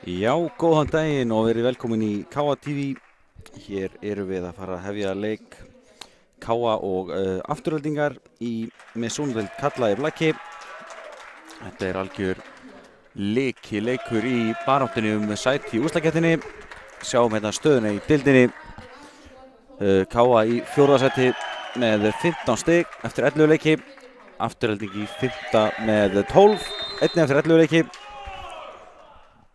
Já, góðan daginn og verið velkomin í Káa TV. Hér erum við að fara að hefja leik Káa og Afturhaldingar með Sónudeild karla í blaki. Þetta er algjör leikur í baráttunni sæti í úrslitakeppninni. Sjáum hérna stöðuna í deildinni. Káa í 4. sæti með 15 stig eftir 11 leiki. Afturhalding í 5. með 12, einnig eftir 11 leiki.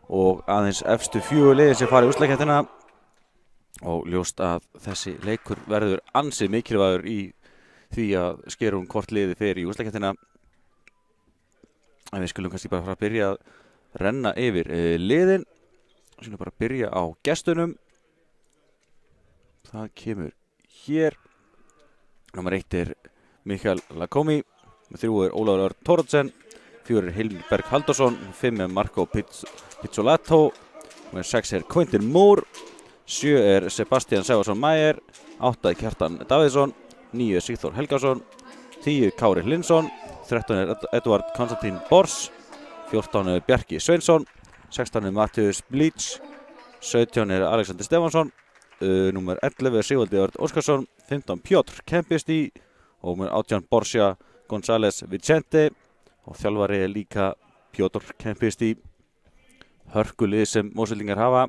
Og aðeins efstu 4 liðin sem fara í úrslitakeppnina og ljóst að þessi leikur verður ansi mikilvægur í því að skera hvort liði fer í úrslitakeppnina. En við skulum kannski bara fara að byrja að renna yfir liðin. Við skulum bara byrja á gestunum. Það kemur hér. Númer 1 er Mikael Lakomi, 3 er Ólafur Örn Thoroddsen, 4 er Hilmir Berg Halldórsson, 5 er Marco Pizzolato, 6 er Quentin Moore, 7 er Sebastian Sævarsson Mæger, 8 er Kjartan Davidsson, 9 er Sigþór Helgason, 10 er Kári Hlinsson, 13 er Edvard Konstantín Bors, 14 er Bjarki Sveinsson, 16 er Mattius Blíč, 17 er Alexander Stefansson, númer 11 er Sigvaldi Örn Óskarsson, 15 Pjotr Kempisti og númer 18 Borja González Vicente og þjálfari er líka Pjotr Kempisti. Hörkulið sem Mosfeldingar hafa,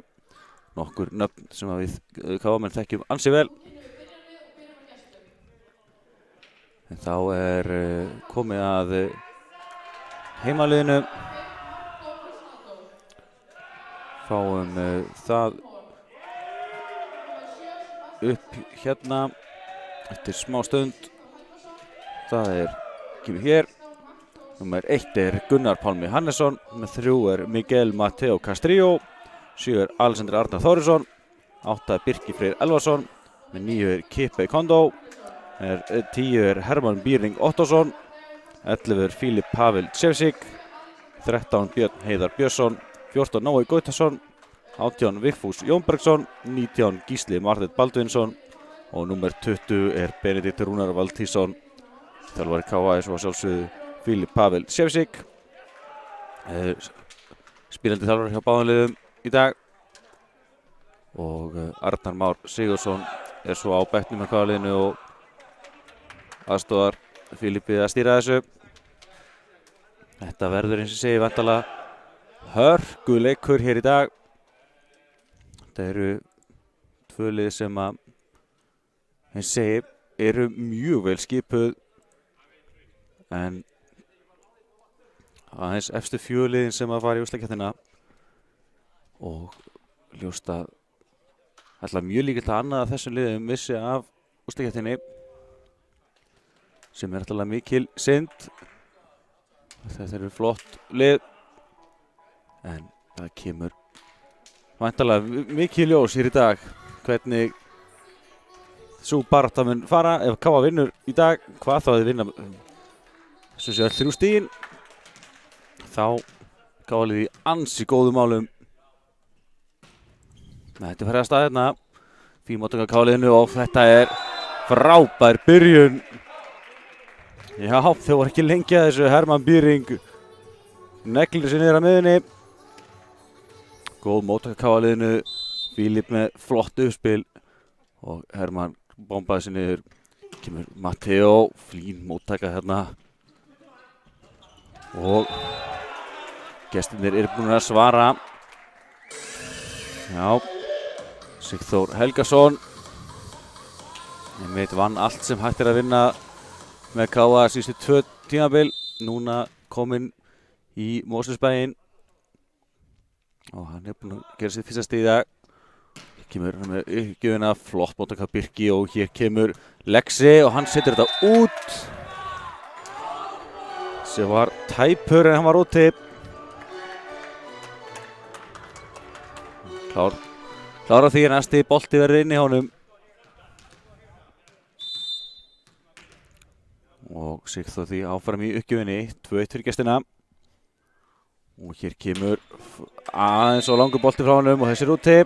nokkur nöfn sem við Káamenn þekkjum ansi vel. En þá er komið að heimaliðinu. Fáum það upp hérna eftir smá stund. Það kemur hér. Númer 1 er Gunnar Pálmi Hannesson, með 3 er Miguel Mateo Castrillo, 7 er Alexander Arnar Þórisson, 8 er Birkir Freyr Elvarsson, með 9 er Kippe Kondo, 10 er Hermann Býring Ottosson, 11 er Filip Pavel Sjevsik, 13 Björn Heiðar Björnsson, 14 Nói Gautason, 18 Vigfús Jónbergsson, 19 Gísli Marteinn Baldvinsson og númer 20 er Benedikt Rúnar Valtísson. Þjálfari Káa svo sjálfsögðu Filip Pavel Sjevsik, spilandi þjálfari hjá báðum liðum í dag, og Arnar Már Sigurðsson svo á bekknum með Káa-liðinu og aðstoðar Filipi að stýra þessu. Þetta verður eins og segi væntanlega hörkuleikur hér í dag. Þetta eru 2 lið sem að eins segi eru mjög vel skipuð, en aðeins efstu 4 liðin sem að fara í úrslitakeppnina og ljóst að ætla mjög líklega að annað af þessum liðum missi af úrslitakeppninni, sem ætla mikil synd. Þetta eru flott lið, en það kemur væntanlega mikil ljós hér í dag hvernig sú barátta mun fara. Ef Káa vinnur í dag, hvað þá þið vinna sem sé öll 3 stigin, þá Káa liði í ansi góðum málum. Þetta fer að stað hérna, fín móttaka Káa liðinu og þetta er frábær byrjun. Já, þau voru ekki lengi að þessu. Hermann Býring neglir sér niður að miðunni. Góð móttaka Káa liðinu, Filip með flott uppspil og Hermann bombaði sér niður. Kemur Matteo, flín móttaka hérna. Og gestirnir eru búin að svara. Já, Sigþór Helgason vann allt sem hægt er að vinna með Káa síðustu 2 tímabil. Núna kominn í Mosfellsbæinn og hann búin að gera sitt fyrsta stig í dag. Kemur hann með uppgjöfina, flott móttaka Birki og hér kemur Lexi og hann setur þetta út. Sem var tæpur en hann var úti. Klára því að næsti bolti verður inn í honum. Og Sigþór því áfram í uppgjöfinni, 2-1 fyrir gestina. Og hér kemur aðeins og langur bolti frá honum og þessi er úti.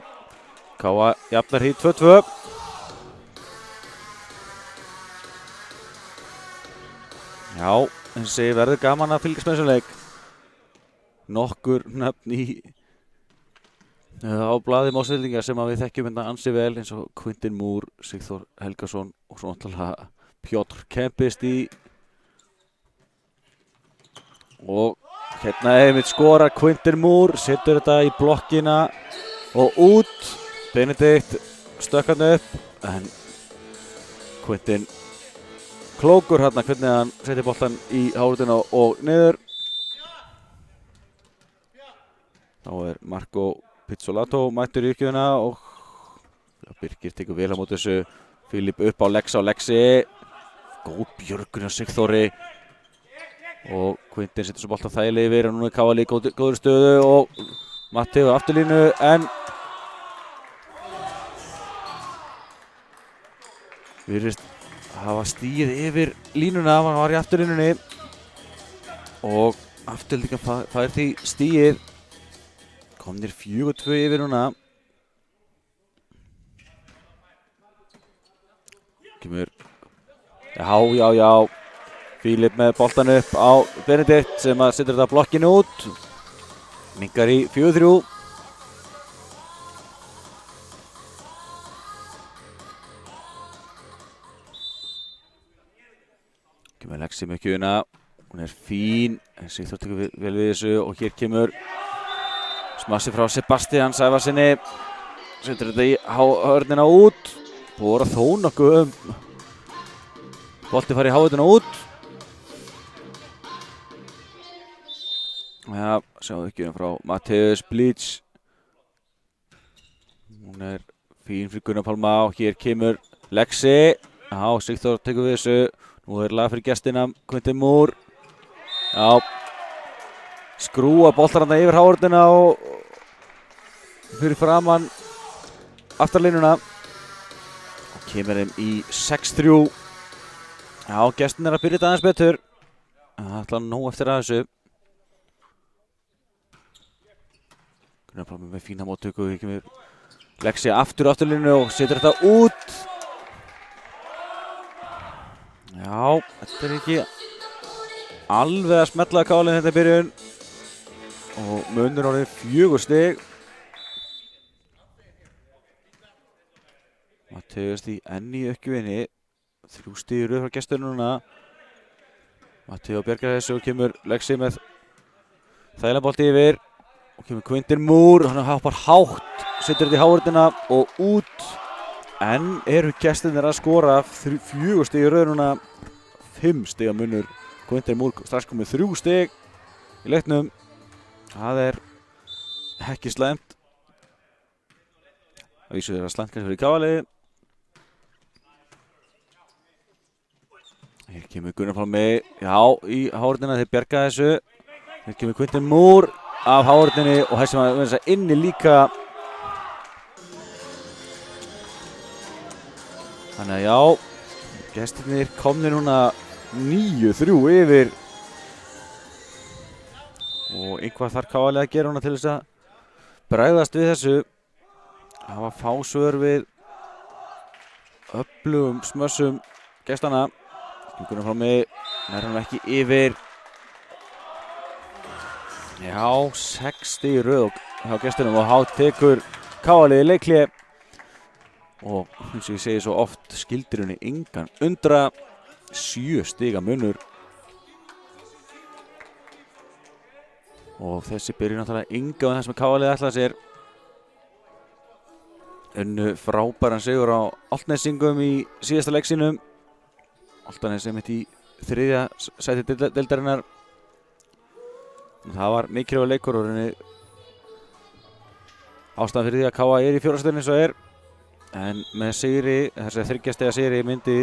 Káa jafnar því 2-2. Já, þessi verður gaman að fylgjast með þessum leik. Nokkur nöfn í á blaði Mosfellinga sem við þekkjum hérna ansi vel eins og Quintin Moore, Sigþór Helgason og svo náttúrulega Pjotr Kempist og hérna einmitt skorar Quintin Moore, setur þetta í blokkina og út. Benedikt stökk hann upp en Quintin klókur hérna hvernig hann setur boltan í háruna og niður. Þá Marco Pizzolato mættur í uppgjöfina og Birgir tekur vel á móti þessu. Filip upp á Lexi. Góð björgun hjá Sigþóri. Og Quintin setur svo boltan þægilega yfir og núna Káali í góður stöðu og Matti á afturlínu en virðist hafa stigið yfir línuna, hann var í afturlínunni og afturlíkan fær því stigið. Komnir 4-2 yfir núna. Kemur, já. Filip með boltan upp á Benedikt sem að setur þetta blokkinu út. Minnkar í 4-3. Kemur Lexi með kjöna. Hún fín. Sigþór tekur vel við þessu og hér kemur smassi frá Sebastian Sævarsinni. Setur þetta í hörnina út. Bora þó nokkuð bolti fari í hávötuna út. Já, sjáum ekki frá Matthäus Blíč. Hún fín fyrir Gunnar Pálma og hér kemur Lexi. Já, Sigþór tekur við þessu. Nú lag fyrir gestina Quintin Moore. Já, skrúa boltar hann yfir hávötuna og fyrir framann aftarlínuna. Og kemur þeim í 6-3. Já, gestin að byrja þetta aðeins betur. Það ætla nóg eftir að þessu. Gunnar Pálmi með fína móttöku, hér kemur Lexi aftur á afturlínu og setur þetta út. Já, þetta ekki alveg að smetla Kálin þetta í byrjun. Og munur orðið 4 stig. Matthäus því enn í uppgjöfinni. 3 stig í röð frá gesturinn núna. Matthäus bjargar þessu og kemur Lexi með þægilega bolti yfir. Og kemur Quintin Moore, hann hoppar hátt, setur þetta í hávörðina og út. En gestirnir að skora 4 stig í röð núna. 5 stiga munur. Quintin Moore strax komið 3 stig í leiknum. Það ekki slæmt. Það vísu þeirra slæmt kannski fyrir Káali. Hér kemur Gunnar Pálmi, já, í hávörðina, þeir bjarga þessu. Hér kemur Quintin Moore af hávörðinni og þessi maður inni líka. Þannig að já, gestirnir komnir núna 9-3 yfir. Og einhvað þarf Káali að gera núna til þess að bregðast við þessu. Hafa fá svör við öflugum smössum gestana. Gunnar Pálmi, nær hann ekki yfir. Já, 6 stig í röð hjá gestunum og þá tekur Káali leikhlé. Og eins og ég segi svo oft, skildir henni engan undra. 7 stiga munur. Og þessi byrjun náttúrulega enga á það sem Káali ætlaði sér. Unnu frábæran sigur á Álftnesingum í síðasta leik sínum. Álftanes einmitt í 3. sæti deildarinnar. Það var mikilvægur leikur og ástæðan fyrir því að KA í 4. stöðunni eins og en með sigri, þessi 3 stiga sigri myndi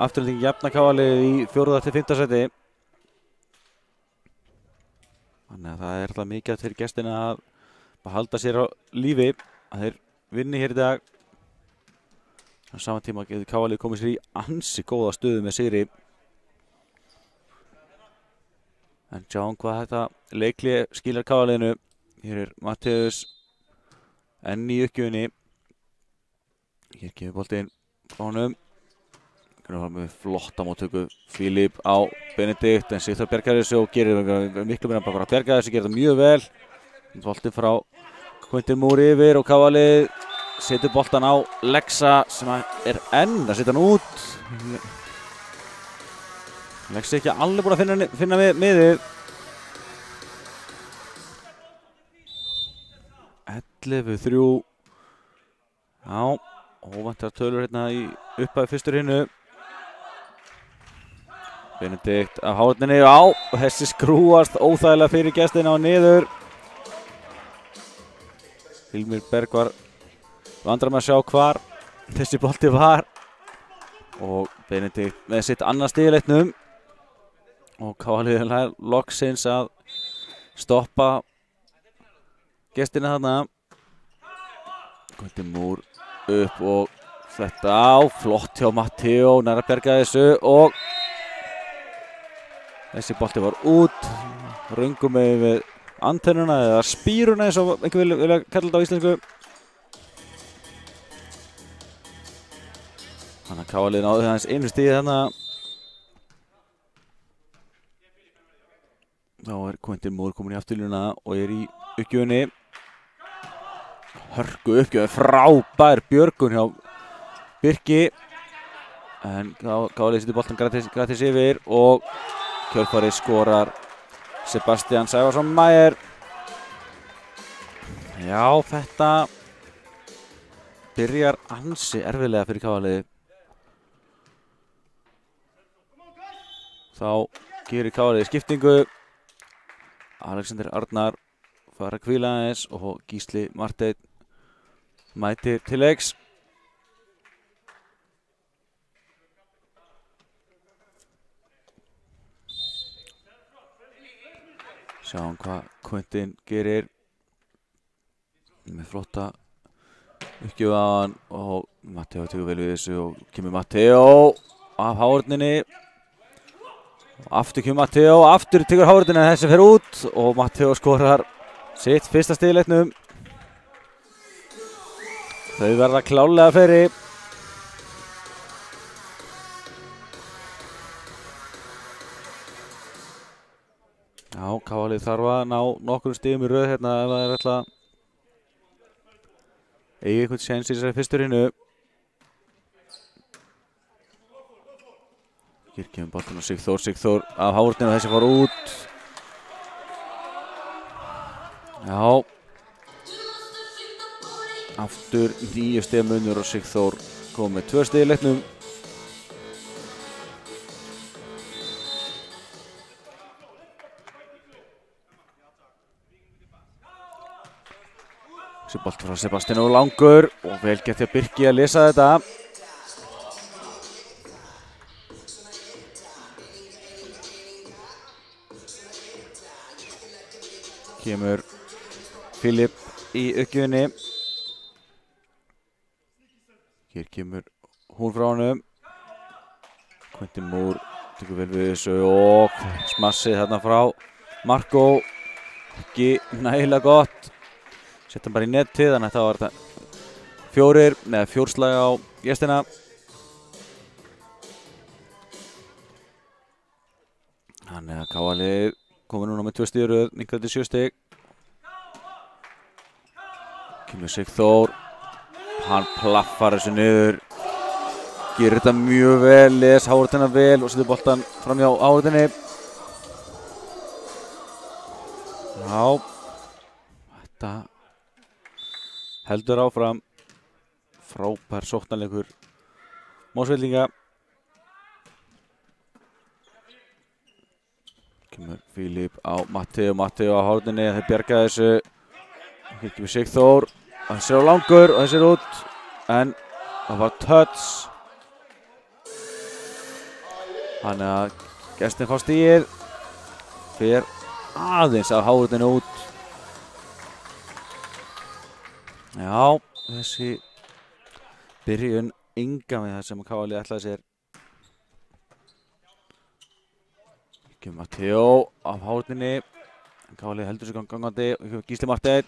afturlending jafna KA-liðið í 4. til 5. sæti. Þannig að það alltaf mikið fyrir gestina að halda sér á lífi, að þeir vinni hér í dag. Á sama tíma getur KA-liðið komið sér í ansi góða stöðu með sigri. En sjáum hvað þetta leikhlé skilar KA-liðinu. Hér Matthäus enn í uppgjöfinni. Hér kemur boltinn frá honum. Með flotta móttöku Filip á Benedikt, en Sigþór bjargar þessu og gerir miklu meira bara að bjarga þessu, gerir það mjög vel. Boltinn frá Quintin Moore yfir og Kávalið setur boltan á Lexa sem er enn að setja hann út. Lexa ekki alveg búin að finna miðið. 11-3. Já, óvæntar tölur hérna í upphæðu fyrstur hinnu. Benedikt af hárninni á og þessi skrúast óþægilega fyrir gestina og niður. Hilmir Berg var vandrar með að sjá hvar þessi bolti var og Benedikt með sitt annað stig í leiknum og Kávalið loksins að stoppa gestina þarna. Quintin Moore upp og þetta á, flott hjá Matteo, nær að bjarga þessu og þessi bolti var út, röngum við antennuna eða spíruna eins og einhver vilja kalla þetta á íslensku. Þannig að Kávalið náði aðeins einu stigi þarna. Þá er Quintin Moore komin í afturlínuna og er í uppgjöfunni. Hörku uppgjöf, frábær björgun hjá Birki. En Kávalið setur boltan gratis yfir og kjölfarið skorar Sebastian Sævarsson Mæger. Já, þetta byrjar ansi erfiðlega fyrir Kávalið. Þá gerir Kávalið skiptingu. Alexander Arnar fara að hvíla aðeins og Gísli Marteinn mætir til leiks. Sjáum hvað Quintin gerir með flotta uppgjöf á hann og Matteo tekur vel við þessu og kemur Matteo af hárninni. Aftur kemur Matteo, aftur tekur hárninni en þessi fer út og Matteo skorar sitt fyrsta stig í leiknum. Þau verða klárlega fleiri. Já, Kávalið þarf að ná nokkrum stigum í röð hérna ef það er alltaf eigi eitthvað séns í þessari fyrstur hinnu. Hér kemur boltinn á Sigþór af hárninu og þessi fór út. Já. Aftur 9 stiga munur og Sigþór kom með 2 stig í leiknum. Þessi bolti frá Sebastian og langur og vel gert hjá Birki að lesa þetta. Kemur Filip í uppgjöfinni. Hér kemur hún frá honum. Quintin Moore tekur vel við þessu og smassið þarna frá Marko. Ekki nægilega gott. Sett hann bara í nettið, þannig að það var þetta 4 slag á gestina. Þannig að Kávalið komið núna með 2 stig í röð, minnkandi 7 stig. Kemur Sigþór, hann plaffar þessu niður. Gerir þetta mjög vel, les hártina vel og setur boltan fram hjá hártinni. Já, þetta heldur áfram. Frábær sóknarleikur Mosfellinga. Kemur Filip á Matteo á hárninni, þeir bjarga þessu. Hér kemur Sigþór, þessi er á langur og þessi er út, en það var touch. Þannig að gestin fá stigið, fer aðeins af hárninni út. Já, þessi byrjun enga með það sem Kávalið ætlaði sér. Kemur Matteo af hárninni, Kávalið heldur sig gangandi og kemur Gísli Marteinn.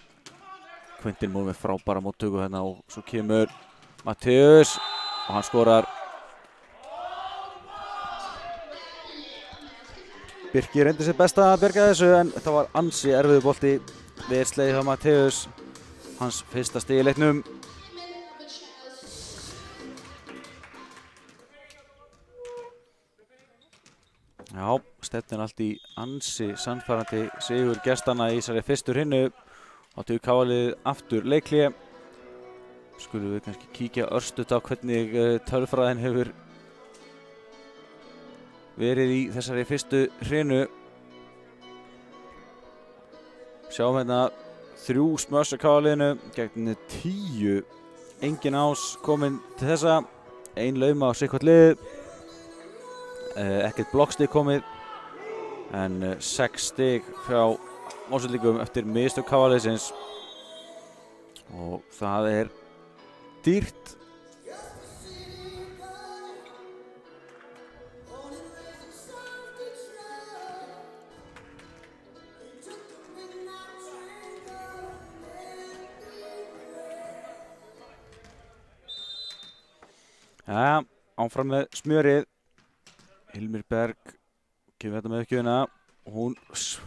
Quintin Moore með frábæra móttöku hérna og svo kemur Matteus og hann skorar. Birki reyndi sér best að bjarga þessu en þetta var ansi erfiður bolti. Vel slegið hjá Matteus. hans fyrsta stig í leiknum. Já, stefnir allt í ansi sannfærandi sigur gestanna í þessari fyrstu hrinnu. Þá tekur KA-liðið aftur leikhlé. Skulum við kannski kíkja örstutt á hvernig tölfræðin hefur verið í þessari fyrstu hrinnu. Sjáum hérna 3 smörs á KA-liðinu gegn 10. Engin ás komin til þessa. 1 lauma á sitthvort lið. Ekkert blokkstig komið. En 6 stig frá Mosfellingum eftir mistök KA-liðsins. Og það er dýrt. Ja, áfram með smjörið. Hilmir Berg kemur þetta með uppgjöfina. Hún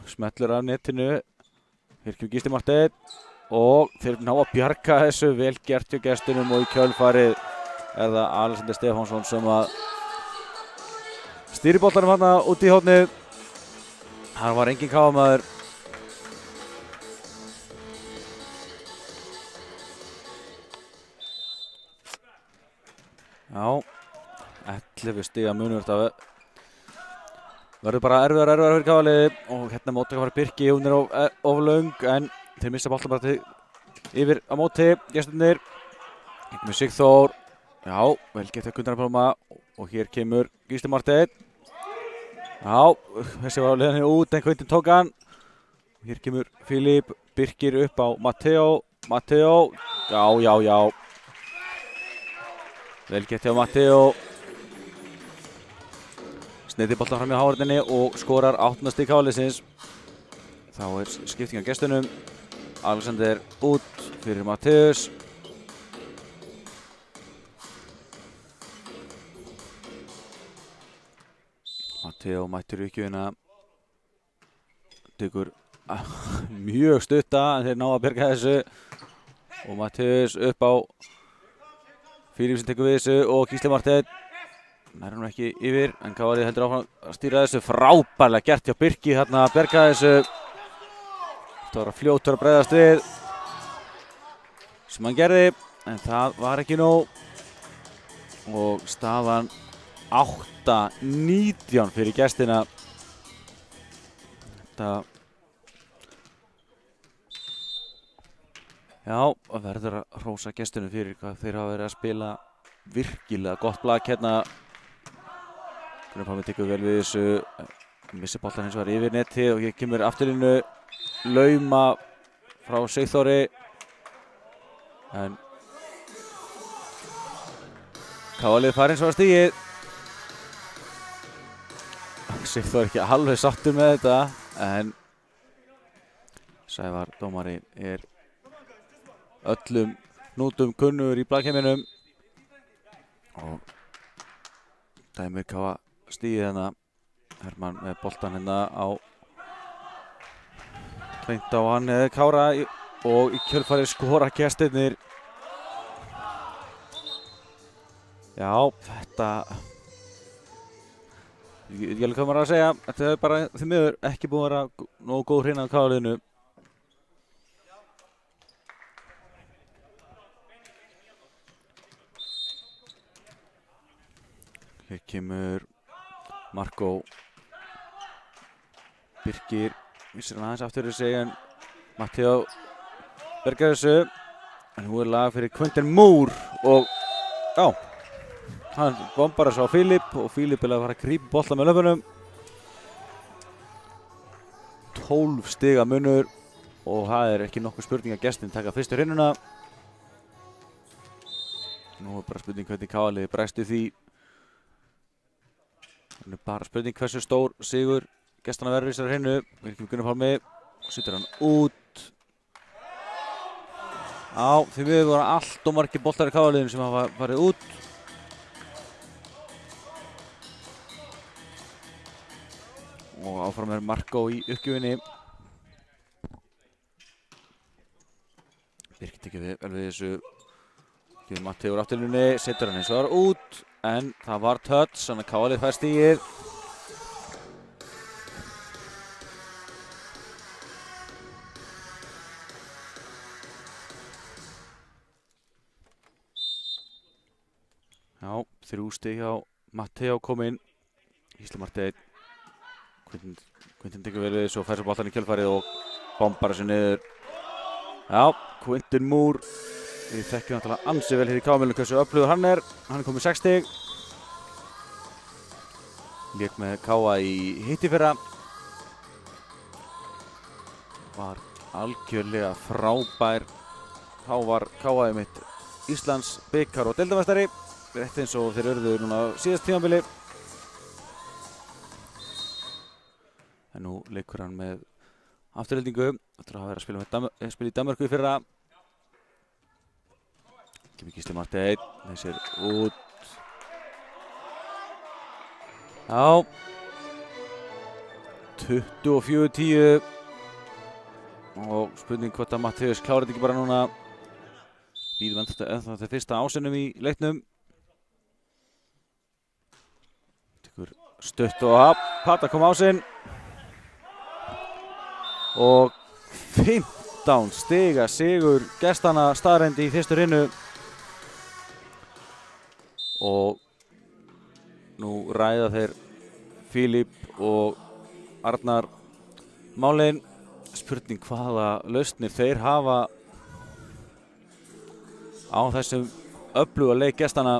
smellur af netinu. Hér kemur Gísli Marteinn. Og þeir ná að bjarga þessu. Vel gert hjá gestunum og í kjölfarið er það Alexander Stefánsson sem að stýrir boltanum þarna út í hornið. Hann var engin KA-maður. Já, 11 stiga munur þetta verður bara erfiðar fyrir KA-liðið og hérna móti að fara Birki, hún er of löng en þeir missa boltan bara yfir á móti gestirnir. Hér kemur Sigþór, já, vel gert að Gunnar Pálma og hér kemur Gísli Marteinn. Já, þessi var á leiðinni út en Kveintin tók hann. Hér kemur Filip, Birkir upp á Matteo, já. Vel gett hjá Matteo. Sneiðir boltan fram í hárninni og skorar 8. stig KA-liðsins. Þá er skipting á gestunum. Alexander út fyrir Matteus. Matteo mættur í uppgjöfina. Tekur mjög stutta en þeir ná að bjarga þessu. Og Matteus upp á Filip sem tekur við þessu og Gísli Marteinn. Nær hann ekki yfir en KA-liðið heldur áfram að stýra þessu. Frábærlega gert hjá Birki þarna að bjarga þessu. Þetta var fljótur að bregðast við sem hann gerði en það var ekki nóg. Og staðan 8-19 fyrir gestina. Þetta já, að verður að hrósa gestunum fyrir hvað þeir hafa verið að spila virkilega gott blak hérna. Gunnar Pálmi tekur vel við þessu. Missi boltan hins vegar yfir neti og hér kemur afturlínu lauma frá Sigþóri. En KA-liðið fær hins vegar stigið. Sigþór ekki alveg sáttur með þetta en Sævar dómari er öllum hnútum kunnur í blakheiminum og dæmir KA stigið hérna. Hermann með boltan hérna á hreint á hann eða Kára og í kjölfarið skora gestirnir. Já, þetta ég veit ekki alveg hvað maður að segja. Þetta er bara því miður ekki búið að vera nógu góð hreina á KA-liðinu. Hér kemur Marko. Birkir missir hann aðeins aftur þessu en Matteo bergar þessu. En nú er lag fyrir Quinten Moore og já, hann bombar þessu á Filip og Filip er að fara að grípa bolta með löpunum. 12 stiga munur og það er ekki nokkuð spurning að gestin taka fyrstu hrinnuna. Nú er bara spurning hvernig KA-liðið bregst við því. Það er bara spurning hversu stór sigur gestanna verður í þessari hrinnu. Hér kemur Gunnar Pálmi og setur hann út. Já, því miður voru allt og margir boltar í KA-liðinu sem hafa farið út. Og áfram er Marko í uppgjöfinni. Birkir tekið vel við þessu. Gefur Matti úr afturlínunni, setur hann eins og var út, en það var touch, þannig að KA fær stigið. Já, 3 stig hjá Matti kominn. Gísli Marteinn. Quinton tekur vel við þessu og fær svo boltann í kjölfarið og bombar þessu niður. Já, Quinton Moore. Við þekkjum náttúrulega ansi vel hér í KA hversu öflugur hann er. Hann er komið 6 stig. Lék með KA í hitti fyrra. Var algjörlega frábær. Þá var KA einmitt Íslands bikar og deildarmeistari. Rétt eins og þeir urðu núna á síðast tímabili. En nú leikur hann með afturheldingu. Þetta er að vera að spila í Danmörku í fyrra. Kemur Gísli Marteinn, þessir út. Já. 24-10. Og spurning hvort að Matthías klárar þetta ekki bara núna. Bíðum ennþá til fyrsta ásinum í leiknum. Tekur stutt og Pata kom á sinn. Og 15 stiga sigur gestanna staðrendi í fyrstu rinnu. Og nú ræða þeir Fílip og Arnar málin. Spurning hvaða lausnir þeir hafa á þessum öfluga leik gestanna.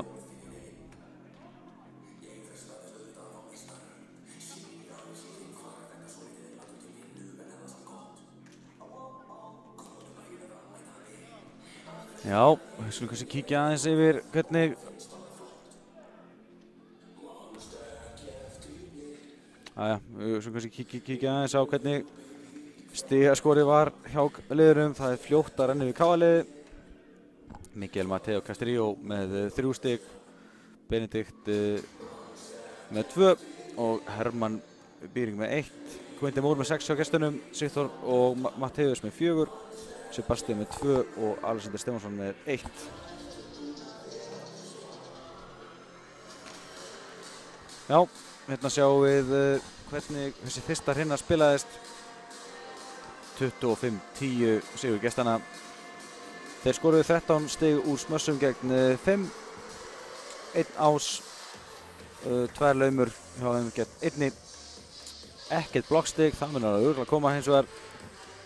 Já, við skulum kannski kíkja aðeins yfir hvernig við skulum kannski kíkja aðeins á hvernig stigaskorið var hjá liðurum. Það er fljótt að renna við KA-liði. Miguel Mateo Castillo með 3 stig, Benedikt með 2 og Hermann Býring með 1. Quinton Moore með 6 hjá gestunum, Sigþór og Matteus með 4, Sebastian með 2 og Alexander Stefánsson með 1. Já, hérna sjáum við hvernig þessi fyrsta hrina spilaðist. 25-10 sigur gestanna. Þeir skoruðu 13 stig úr smössum gegn 5. 1 ás, 2 laumur hjá þeim gegn 1. Ekkert blokkstig, það mun að örugglega koma hins vegar.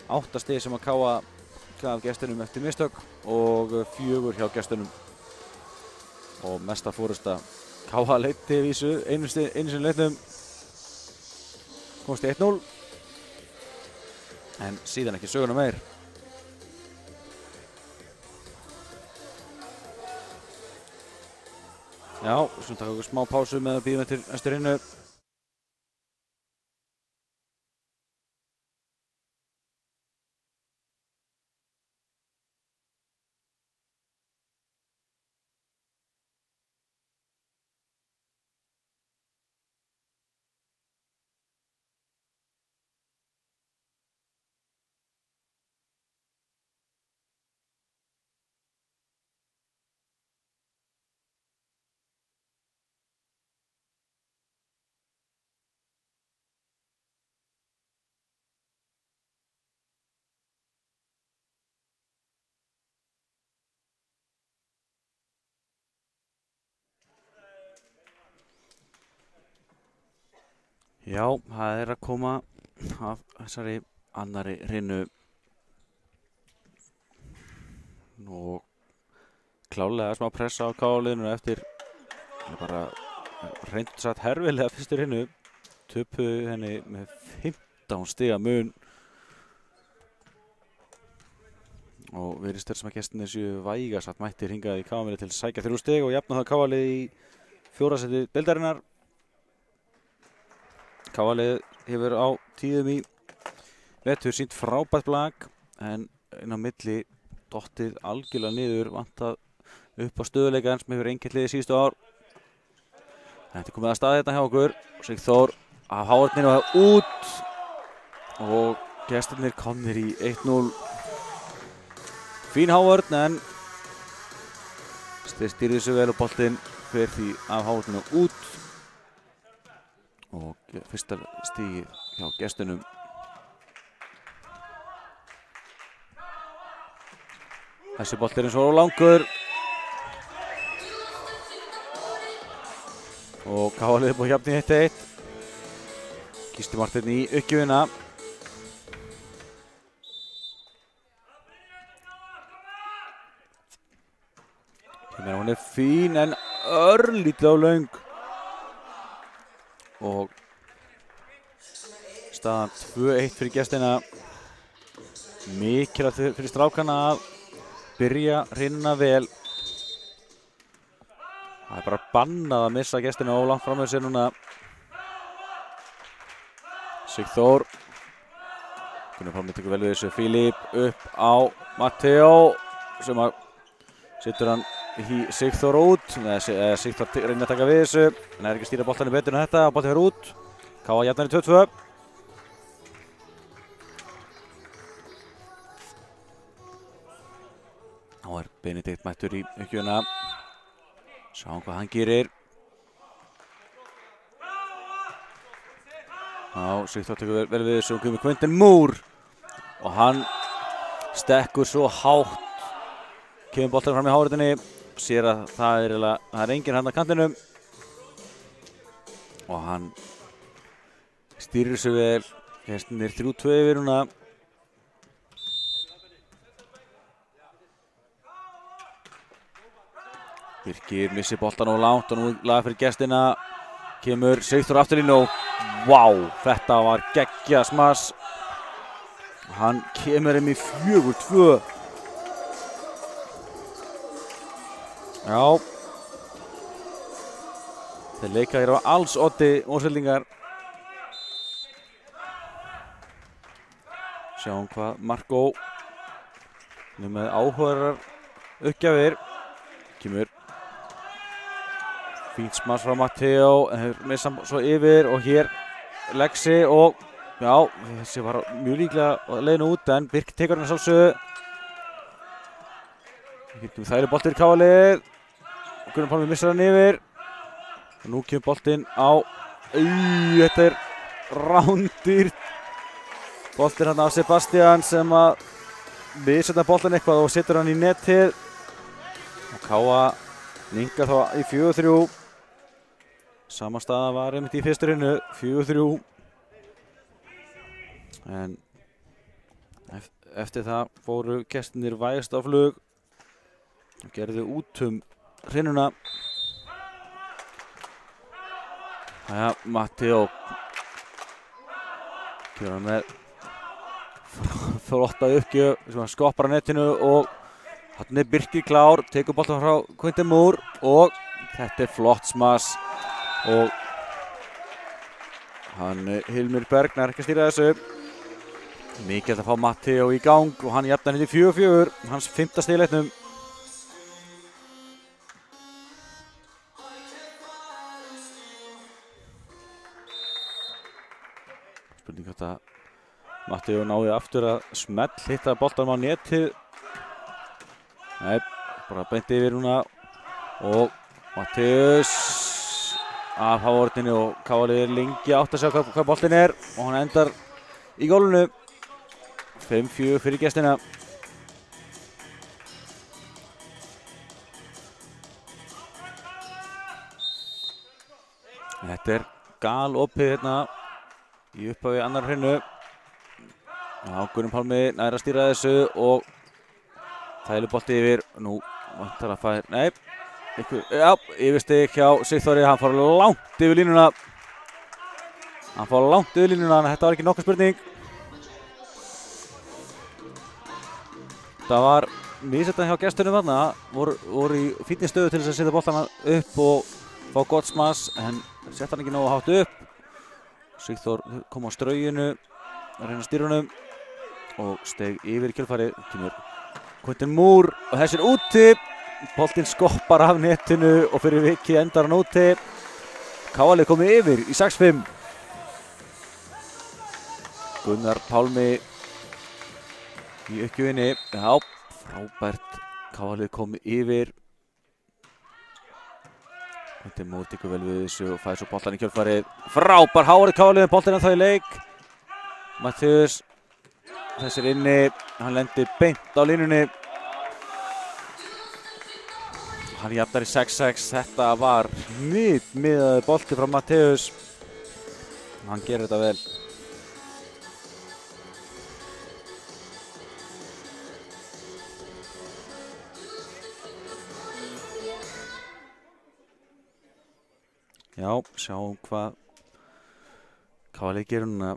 8 stig sem að KA gaf gestunum eftir mistök og 4 hjá gestunum. Og mesta fórusta KA leiddi vísu einu sinni leiknum. Komst í 1-0. En síðan ekki söguna meir. Já, við skulum taka okkur smá pásu með að bíða eftir næstu rinnu. Já, það er að koma af þessari annari rinnu. Og klálega smá pressa á KA-liðinu eftir bara reynd satt herfilega fyrstu rinnu. Töpuðu henni með 15 stiga mun. Og virðist þeir sem að gestirnir séu vægasatt mættir hingað í KA-liðinu til að sækja 3 stig og jafna það KA-lið í 4. sæti deildarinnar. KA-lið hefur á tíðum í vetur sýnt frábært blak en inn á milli dottið algjörlega niður, vantað upp á stöðuleika sem hefur einkennt liðið síðustu ár. Þetta er komið að staða þetta hjá okkur. Sigþór af hárninu og út og gestirnir komnir í 1-0. fín hávörn en stýrir þessu vel og boltinn fer því af hávörninu út og fyrsta stigið hjá gestunum. Þessi bolti eins og langur og KA-liðið búið jafn í 1-1. Gísli Marteinn í uppgjöfina. Hún er fín en örlítið á löng og staðan 2-1 fyrir gestina. Mikilvægt fyrir strákana að byrja hrina vel. Það er bara bannað að missa gestina og langt fram með sér núna. Sigþór. Gunnar Pálmi tekur vel við þessu. Fílip upp á Matteo sem að setur hann í Sigþór út. Sigþór reynir að taka við þessu. Hann er ekki að stýra boltanum betur en þetta og boltinn fer út. KA jafnar í 2-2. Þá er Benedikt mættur í uppgjöfina. Sjáum hvað hann gerir. Já, Sigþór tekur vel við þessu og kemur Quinton Moore. Og hann stekkur svo hátt. Kemur boltanum fram í háröðinni. Sér að það er enginn hann á kantinum. Og hann stýrir þessu vel. Gestirnir 3-2 yfir núna. Birkir missir boltan og langt og nú laga fyrir gestina. Kemur Sigþór aftur inn og vá, þetta var geggja smass. Hann kemur í 4-2. Já. Þeir leika hér á alls oddi úrsendingar. Sjáum hvað Marko er með áhugaðar uppgjafir. Kemur fínt smass frá Matteo, en hefur missað svo yfir og hér Lexi og já, þessi var mjög líklega leiðinu út en Birk tekur hann sjálfsögðu. Það eru boltir í KA-lið og Gunnar Pálmi missar hann yfir og nú kemur boltinn á þetta er rándýrt. Boltinn hann af Sebastian sem að missar boltinn eitthvað og setur hann í netið og KA minnkar þá í 4-3. Sama staða var einmitt í fyrstu hreinu, 4-3. En eftir það fóru gestirnir vægast á flug og gerðu út hreinuna. Jæja, Matteo gjör hann með flotta uppgjöf sem hann skoppar á netinu og hann er Birkir klár, tekur boltan frá Quinton Moore og þetta er flott smass og hann Hilmir Berg nær ekki að stýra þessu. Mikið að fá Matteo í gang og hann jafnar hérna í 4-4, hans 5. stig í leiknum. Spurning hvort að Matteo náði aftur að smell hitta boltanum á netið. Nei, bara beint yfir núna og Matteus af hávörninni og KA-liðið lengi átt að sjá hvað boltinn er og hann endar í gólfinu. 5-4 fyrir gestina. Þetta er galopið hérna í upphafi annar hreinu. Já, Gunnar Pálmi nær að stýra þessu og þægilegur bolti yfir. Nú vantar að færa, nei. Já, yfirstig hjá Sigþóri, hann fór langt yfir línuna. En þetta var ekki nokkuð spurning. Það var missettan hjá gestunum þarna, voru í fínni stöðu til þess að setja boltana upp og fá gott smass, en sett hann ekki nógu hátt upp. Sigþór kom á strauginu, að reyna stýrunum og steg yfir í kjölfarið. Kemur Quinton Moore og þessir úti. Boltinn skoppar af netinu og fyrir vikið endar hann úti. KA-lið komið yfir í 6-5. Gunnar Pálmi í uppgjöfinni. Já, Frábært, KA-lið komið yfir. Þetta mót ykkur vel við þessu og fæði svo boltan í kjölfarið. Frábær hárið KA-liðin, boltin ennþá í leik. Matthews, þessir inni, hann lendir beint á línunni. Hann jafnar í 6-6, þetta var miðaður bolti frá Matthews. Hann gerir þetta vel. Já, sjáum hvað KA-lið gerir núna.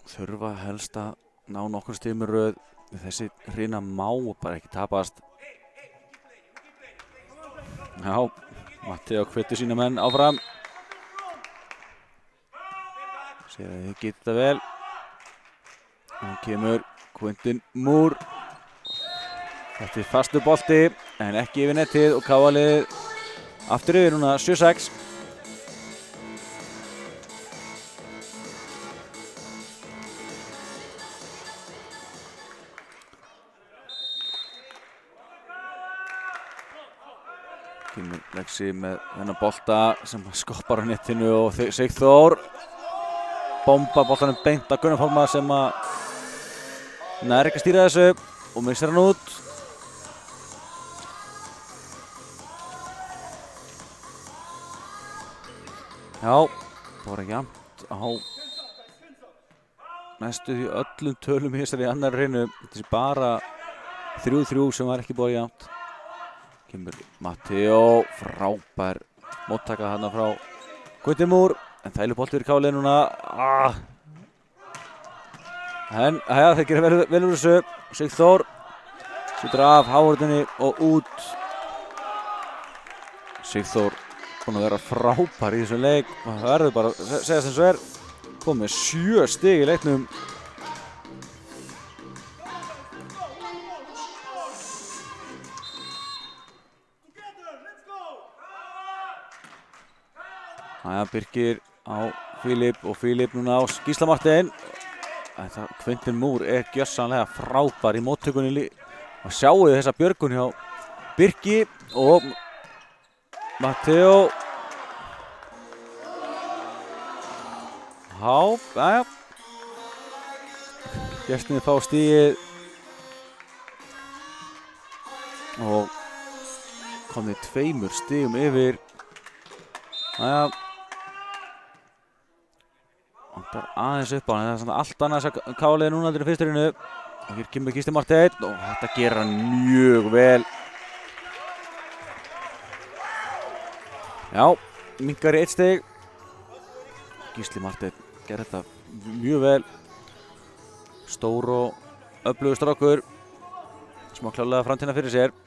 Þurfa helst að ná nokkur stigum í röð. Þessi hrina má bara ekki tapast. Já, Matti hvetur sína menn áfram. Sér að þið geta þetta vel. Hann kemur Quentin Moore. Þetta er fastur bolti en ekki yfir netið og KA-lið aftur yfir núna 7-6. Lexi með þennan bolta sem skoppar á netinu og Sigþór bomba boltanum beint að Gunnar Pálma sem að nær ekki að stýra þessu og missir hann út. Já, bara jafnt á næstu því öllum tölum í þessari annarri hreinu. Þetta er bara 3-3 sem var ekki búið jafnt. Kemur Matteo, frábær móttaka þarna frá Quentin Moore, en þægilegur bolti fyrir KA-lið núna. En þeir gera vel úr þessu. Sigþór setur af hávörðinni og út. Sigþór búinn að vera frábær í þessum leik. Það verður bara að segja sem svo er. Komið 7 stig í leiknum. Birgir á Filip og Filip núna á Gísla Martein. Quentin Moore er gjörsamlega frábær í móttökunni og sjáu þessa björgun hjá Birgi og Matteo. Já, gestirnir fá stigið og komið 2 stigum yfir. Já. Vantar aðeins upp á hann, það er allt annað að KA-lið núna til fyrsturinu. Hér kemur Gísli Marteinn og þetta gerir hann mjög vel. Já, minnkar í 1 stig. Gísli Marteinn gerir þetta mjög vel. Stór og öflugur strákur sem á klárlega framtíðina fyrir sér.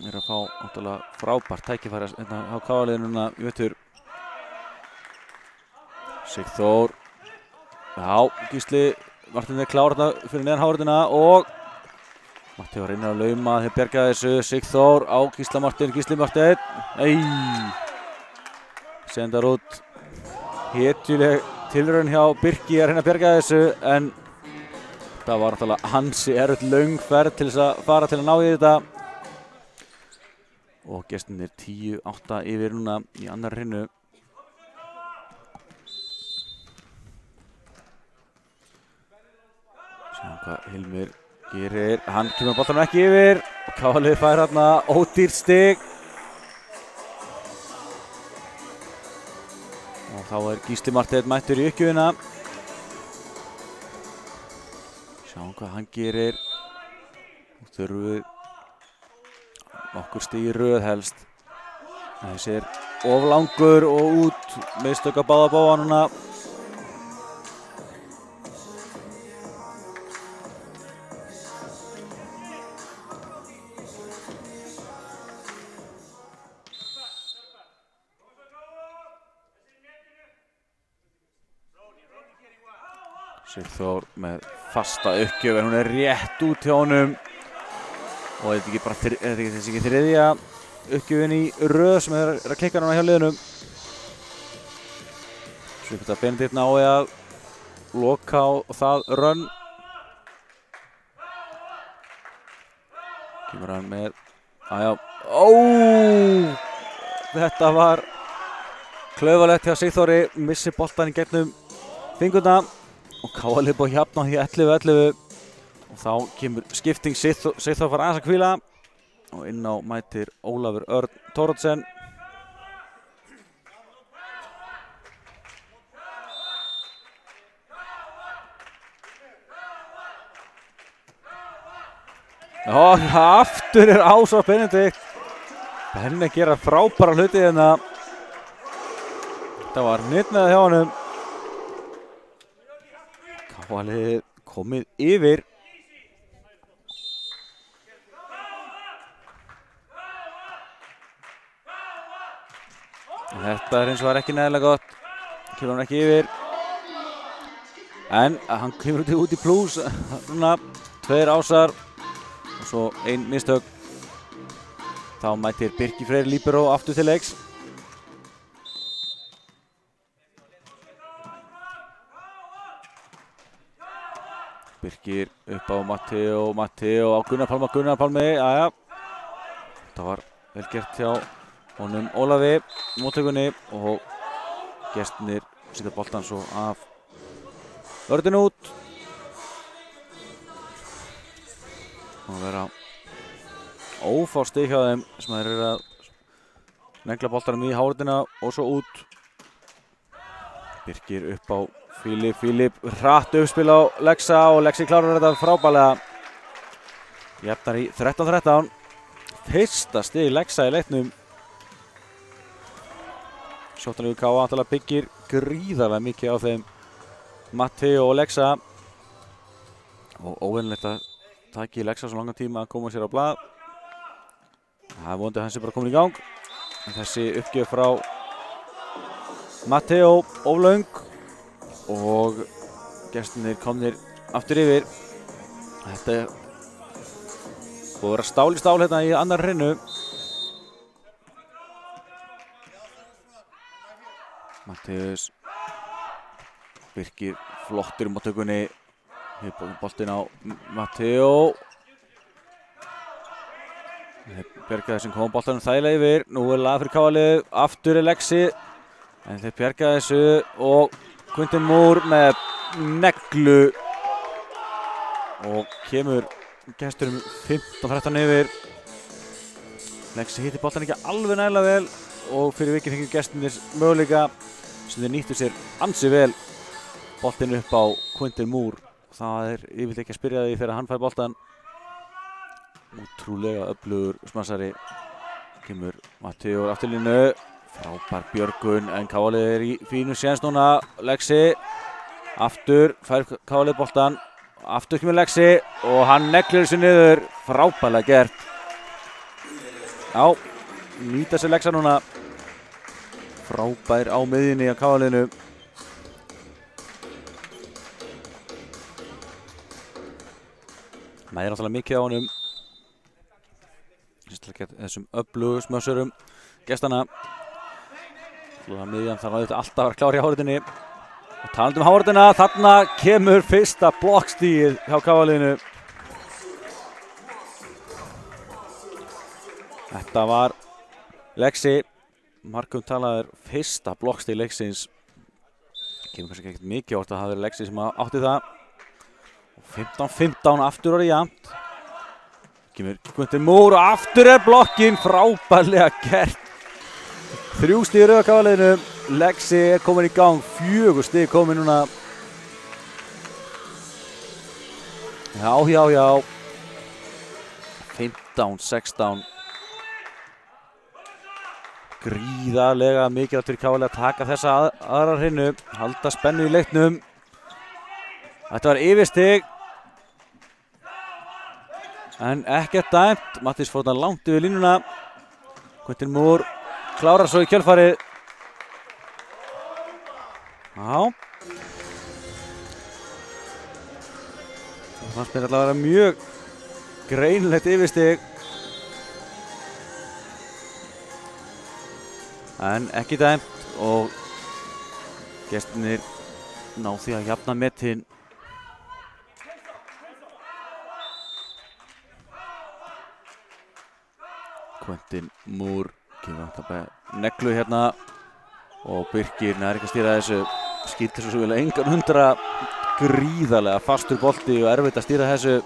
Er að fá náttúrulega frábært tækifæri á KA-liðinu núna í vetur. Sigþór. Já, Gísli Marteinn er klár þarna fyrir neðan hávörðina og Matteo reynir að lauma, þeir bjarga þessu. Sigþór á Gísla Marteinn, Gísli Marteinn. Sendar út. Hetjuleg tilraun hjá Birki að reyna að bjarga þessu en það var náttúrulega ansi erfitt löng ferð til þess að fara til að ná í þetta. Og gestirnir 10-8 yfir núna í annar hreinu. Sjáum hvað Hilmir gerir. Hann kemur boltanum ekki yfir. KA-lið fær hérna ódýrt stig. Og þá er Gísli Marteinn mættur í uppgjöfina. Sjáum hvað hann gerir. Og þurfum við nokkur stig í röð helst. Þessi er of langur og út. Mistök að báða bóa núna. Sigþór með fasta uppgjöf en hún er rétt út hjá honum. Og þetta er ekki þriðja uppgjöfin í röð sem er að klikka núna hjá liðunum. Svo þetta Benedikt nái að loka á það rönn. Kemur hann með, þetta var klaufalegt hjá Sigþóri, missir boltan í gegnum fingurna og KL búið að jafna því 11-11 og þá kemur skipting. Sigþór fara aðeins að hvíla og inn á mætir Ólafur Örn Thoroddsen. Og aftur Ásar Benedikt. Benni gera frábæra hluti en þetta var nýtnaði hjá honum. KL komið yfir. Þetta hins vegar ekki nægilega gott. Kemur hann ekki yfir. En hann kemur út í plús. Núna 2 Ásar. Og svo 1 mistök. Þá mætir Birkir Freyr líbero aftur til leiks. Birkir upp á Matteo á Gunnar Pálmi. Jæja. Þetta var vel gert hjá honum Ólafi í móttökunni og gestirnir setja boltan svo af vörðinu út. Og vera ófá stig hjá þeim sem þeir eru að negla boltanum í háruna og svo út. Birkir upp á Fílip, hratt uppspil á Lexa og Lexi klárar þetta frábærlega. Jafnar í 13-13. Fyrsta stig Lexa í leiknum. Sóttanlegu K.A. antalega byggir gríðarlega mikið á þeim Matteo og Lexa. Og óvenjulegt að taki Lexa svo langan tíma að koma sér á blað. Það er vonandi að hann sé bara komin í gang. En þessi uppgjöf frá Matteo oflöng og gestirnir komnir aftur yfir. Þetta er búið að vera stál í stál hérna í annar hreinu. Matteus Birkir flottur í móttökunni. Boltinn á Matteo. Bjargaði sem kom boltanum þægilega yfir. Nú er lag fyrir KL. Aftur er Lexi. En þeir bjargaði þessu og Quintin Moore með neglu. Og kemur gesturum 15-13 yfir. Lexi hittir boltan ekki alveg nægilega vel. Og fyrir vikið fengur gestirnir möguleika sem þeir nýttu sér ansi vel. Boltinn upp á Quintin Moore. Það er yfirleitt ekki að spyrja því þegar hann fær boltan. Útrúlega öflugur smassari. Kemur Matteo aftur línu. Frábær björgun en KL er í fínu séns núna. Lexi. Aftur fær KL boltan. Aftur kemur Lexi og hann neglir þessu niður. Frábærlega gert. Já, nýta sér Lexa núna. Frábær á miðjunni á KL-inu. Mæðir náttúrulega mikið á honum. Þessum öflugu smössurum gestana. Miðjan þarf alltaf að vera klár í hárunni. Og talandi háruna, þarna kemur fyrsta blokkstígið hjá KL-inu. Þetta var Lexi. Markum talaður fyrsta blokkstíg leiksins. Kemur kannski ekkert mikið óvart að það hafi verið Lexi sem átti það. 15-15 aftur orðið jafnt. Kemur Quintin Moore og aftur er blokkin frábærlega gert. 3 stig í röð á KL-inu. Lexi er komin í gang. 4 stig komin núna. Já. 15-16. Gríðarlega mikið fyrir KL að taka þessa aðra hreinu. Halda spennu í leiknum. Þetta var yfirstig. En ekkert dæmt. Matthías fór þarna langt yfir línuna. Quintin Moore klárar svo í kjölfarið. Já. Það fannst mér alltaf að vera mjög greinilegt yfirstig. En ekki dæmt og gestirnir ná því að jafna metin. Quentin Moore kemur alltaf neglu hérna og Birkir nær ekki að stýra þessu, skýtur svo vel engan 100, gríðarlega fastur bolti og erfitt að stýra þessu.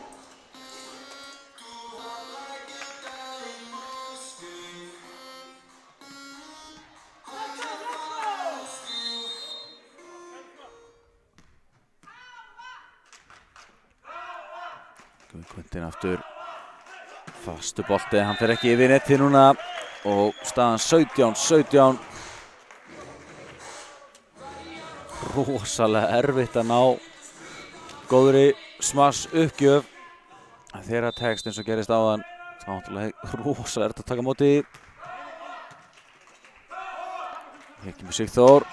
Quentin aftur, fastur bolti, hann fer ekki yfir netti núna og staðan 17-17. Rosalega erfitt að ná góðri smass uppgjöf þeirra tekst eins og gerist áðan. Það var náttúrulega rosalega erfitt að taka móti. Hér kemur Sigþór,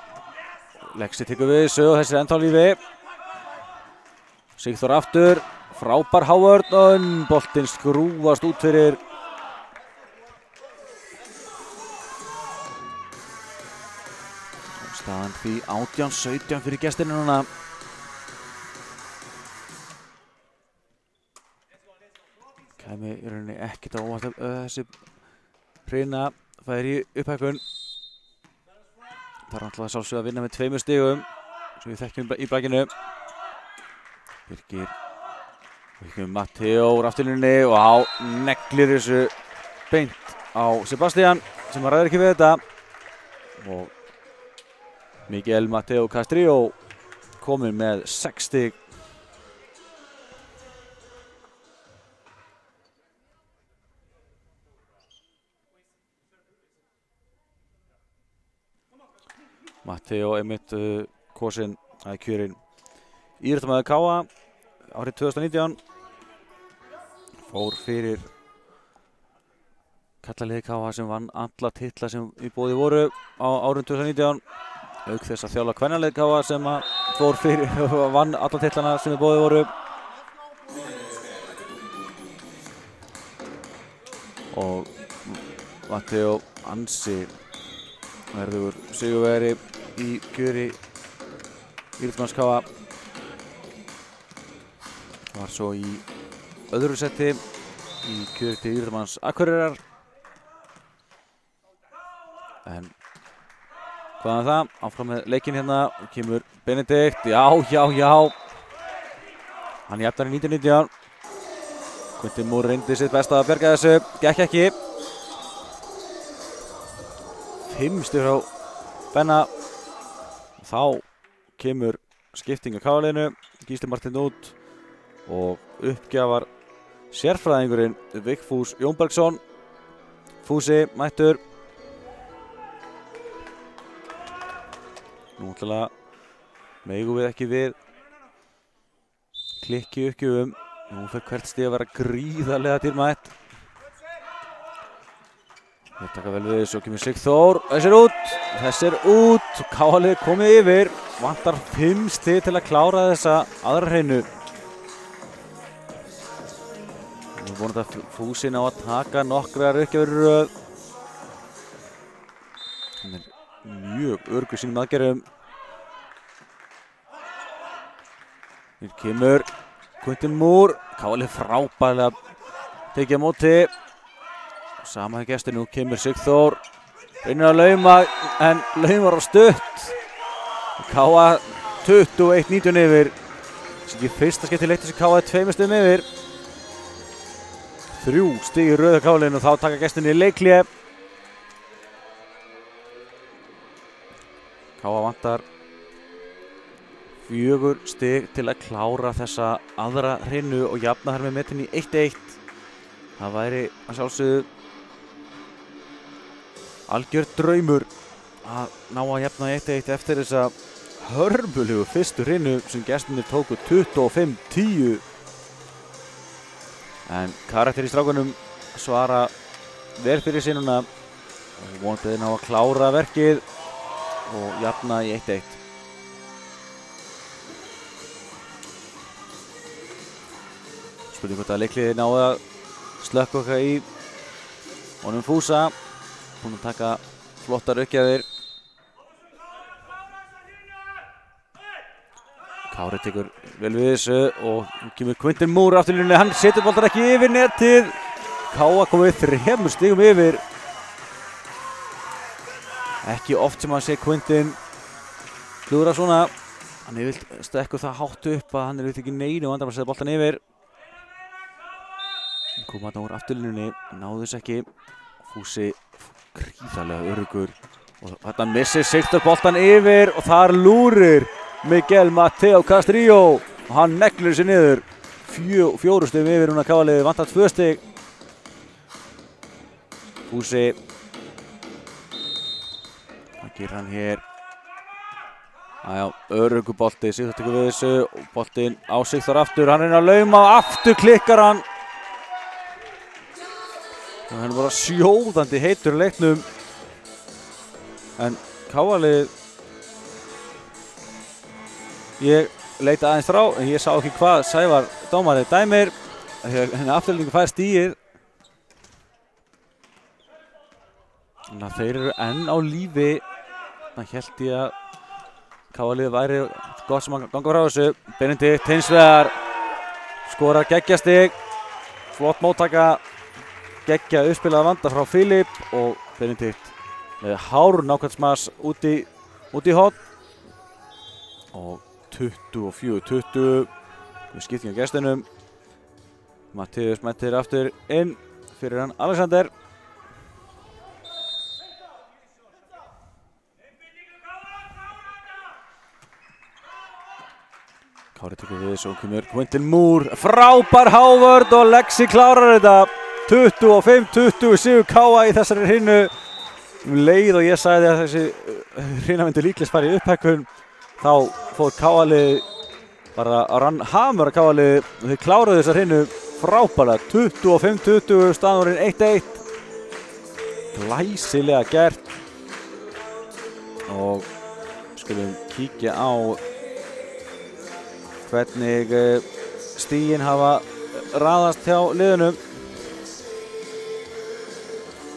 Lexi tekur við þessu og þessi er ennþá á lífi. Sigþór aftur, frábær Howard og boltinn skrúfast út fyrir. Staðan því 18-17 fyrir gestina núna. Kæmi í rauninni ekkert á óvart þessi hrina færi í upphækkun. Það er alltaf sjálfsögðu að vinna með 2 stigum sem við þekkjum í bakinu. Birkir Matteo úr afturlínunni og á neglir þessu beint á Sebastian sem ræður ekki við þetta. Og Miguel Mateo Castrillo kominn með 6 stig. Mateo einmitt kosinn að kjörinn íþróttamaður KA árið 2019. Fór fyrir karlaliðið KA sem vann alla titla sem í boði voru á árið 2019. Auk þess að þjálfa kvennalið KA sem fór fyrir og vann alla titlana sem í boði voru. Og Mateo ansi verður sigurvegari í kjöri íþróttamanns KA. Var svo í öðru seti í kjöri til íþróttamanns Akureyrar. En hvaðan það? Áfram með leikinn hérna og kemur Benedikt. Já. Hann jafnar í 19-19. Quentin Moore reyndi sitt besta að bjarga þessu. Gekk ekki. 5 stig frá Benna. Þá kemur skipting á KA-liðinu. Gísli Martin út og uppgjafar sérfræðingurinn Vigfús Jónbergsson. Fúsi mættur. Nú ætlalega megum við ekki við klikki uppgjöfum. Nú fer hvert stig að vera gríðarlega dýrmætt. Þeir taka vel við, svo kemur Sigþór. Þessi er út. KA-lið komið yfir. Vantar 5 stig til að klára þessa aðra hreinu. Nú vonandi að Fúsi ná að taka nokkrar uppgjafir í röð. Hann er mjög öruggur sínum aðgerðum. Hér kemur Quentin Moore. KA-lið frábærlega tekið á móti. Sama hjá gestur, nú kemur Sigþór. Reynir að lauma, en laumar á stutt. KA 21-19 yfir. Þessi ekki fyrsta skipti leitt þessi KA 2 stigum yfir. 3 stig í röðu KA-liðinu og þá taka gestinni leikhlé. KA vantar 4 stig til að klára þessa aðra hreinu og jafna þar með metin í 1-1. Það væri að sjálfsögðu algjör draumur að ná að jafna 1-1 eftir þessa hörmulegu fyrstu hreinu sem gestinni tóku 25-10. En karakter í strákunum svara vel fyrir sinnuna og vonandi þeir ná að klára verkið og jafna í 1-1. Spurning hvort að leikliðið náði að slökkva okkar í honum Fúsa. Búinn að taka flottar uppgjafir. Kári tekur vel við þessu og kemur Quentin Moore aftur í línunni. Hann setur boltar ekki yfir netið. Káa komið 3 stigum yfir. Ekki oft sem að sé Quintin klúðra svona. Hann er vilt stekkur það hátt upp að hann er vilt ekki neinu og andar að setja boltan yfir. Koma þarna úr afturlínunni, náðu þess ekki. Fúsi gríðarlega öruggur. Og þetta missir Sigþór boltan yfir og þar lúrir Miguel Mateo Castrillo. Og hann neglir sér niður. 4 stigum yfir núna Káa-liðið, vantar 2 stig. Fúsi. Hvað gerir hann hér? Öruggur bolti, Sigþór tekur við þessu og boltinn á Sigþór aftur, hann er að lauma og aftur klikkar hann. Og hann er bara sjóðandi heitur í leiknum. En Káa-liðið, ég leita aðeins frá en ég sá ekki hvað Sævar dómari dæmir. Henni afturlíkingu fær stigið. Þannig að þeir eru enn á lífi. Þannig held ég að Káa-liðið væri gott sem að ganga frá þessu. Benedikt hins vegar skorar geggjastig. Flott móttaka. Geggja uppspilað vanda frá Filip og Benedikt með hár nákvæmt smass út í horn. Og 24-20. Við skiptum á gestinum. Mattius mættir aftur inn fyrir hann Alexander. Kári tekur við þessu og kemur Quintin Moore. Frábær hávörð og Lexi klárar þetta. 25-20 sigur Káa í þessari hrinnu. Leið og ég sagði að þessi hrinna myndi líklegast fara í upphækkun. Þá fór Káa-liðið bara að rann hamur að Káa-liðið og þeir kláruðu þessar hrinnu frábærlega. 25-20, staðurinn 1-1. Glæsilega gert. Og skulum kíkja á hvernig stigin hafa raðast hjá liðunum.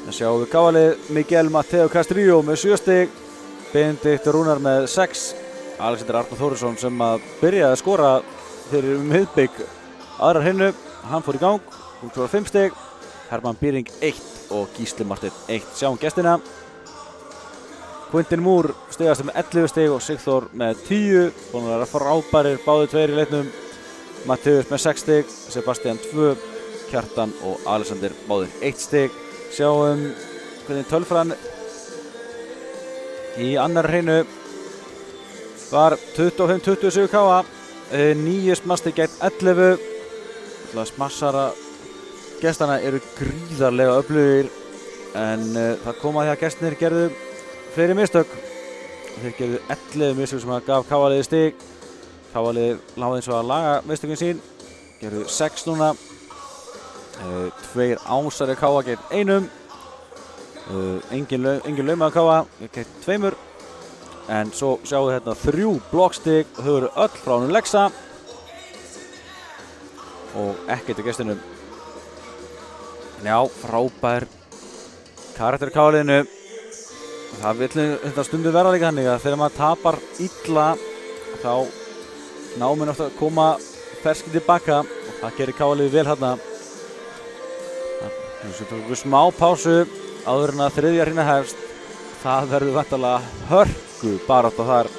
Það sjáum við Káa-liðið Miguel Mateo Castrillo með 7 stig, Benedikt Rúnar með 6, Alexander Arnar Þórisson sem að byrjaði að skora fyrir miðbygg aðrar hrinnu, hann fór í gang, hún skorar 5 stig, Hermann Bíring 1 og Gísli Marteinn 1. Sjáum gestina. Quintin Moore stigast með 11 stig og Sigþór með 10. Búin að vera frábærir báðir tveir í leiknum. Matteus með 6 stig, Sebastian 2, Kjartan og Alexander báðir 1 stig. Sjáum hvernig tölfræðan í annar hreinu var 25-20 sigur Káa, 9 smasti gegn 11. Smassara gestana eru gríðarlega öflugir en það kom að því að gestinir gerðu fleiri mistök. Þeir gerðu 11 mistök sem að gaf Káa-liðið stig. Káa-liðið láði eins og að laga mistökin sín, gerðu 6 núna. 2 ásari Káa gegn 1. Engin lauma á Káa gegn 2. En svo sjáum við hérna 3 blokkstig og þau eru öll frá honum Lexa og ekkert í gestinum. En já, frábær karakter í Káa-liðinu. Það vill þetta stundu vera líka þannig að þegar maður tapar illa þá ná menn ofta að koma ferskir tilbaka og það gerir Káa-liðið vel hérna. Svo tökum við smá pásu áður en að þriðja hrinna hefst. Það verður væntanlega hörku barátta þar.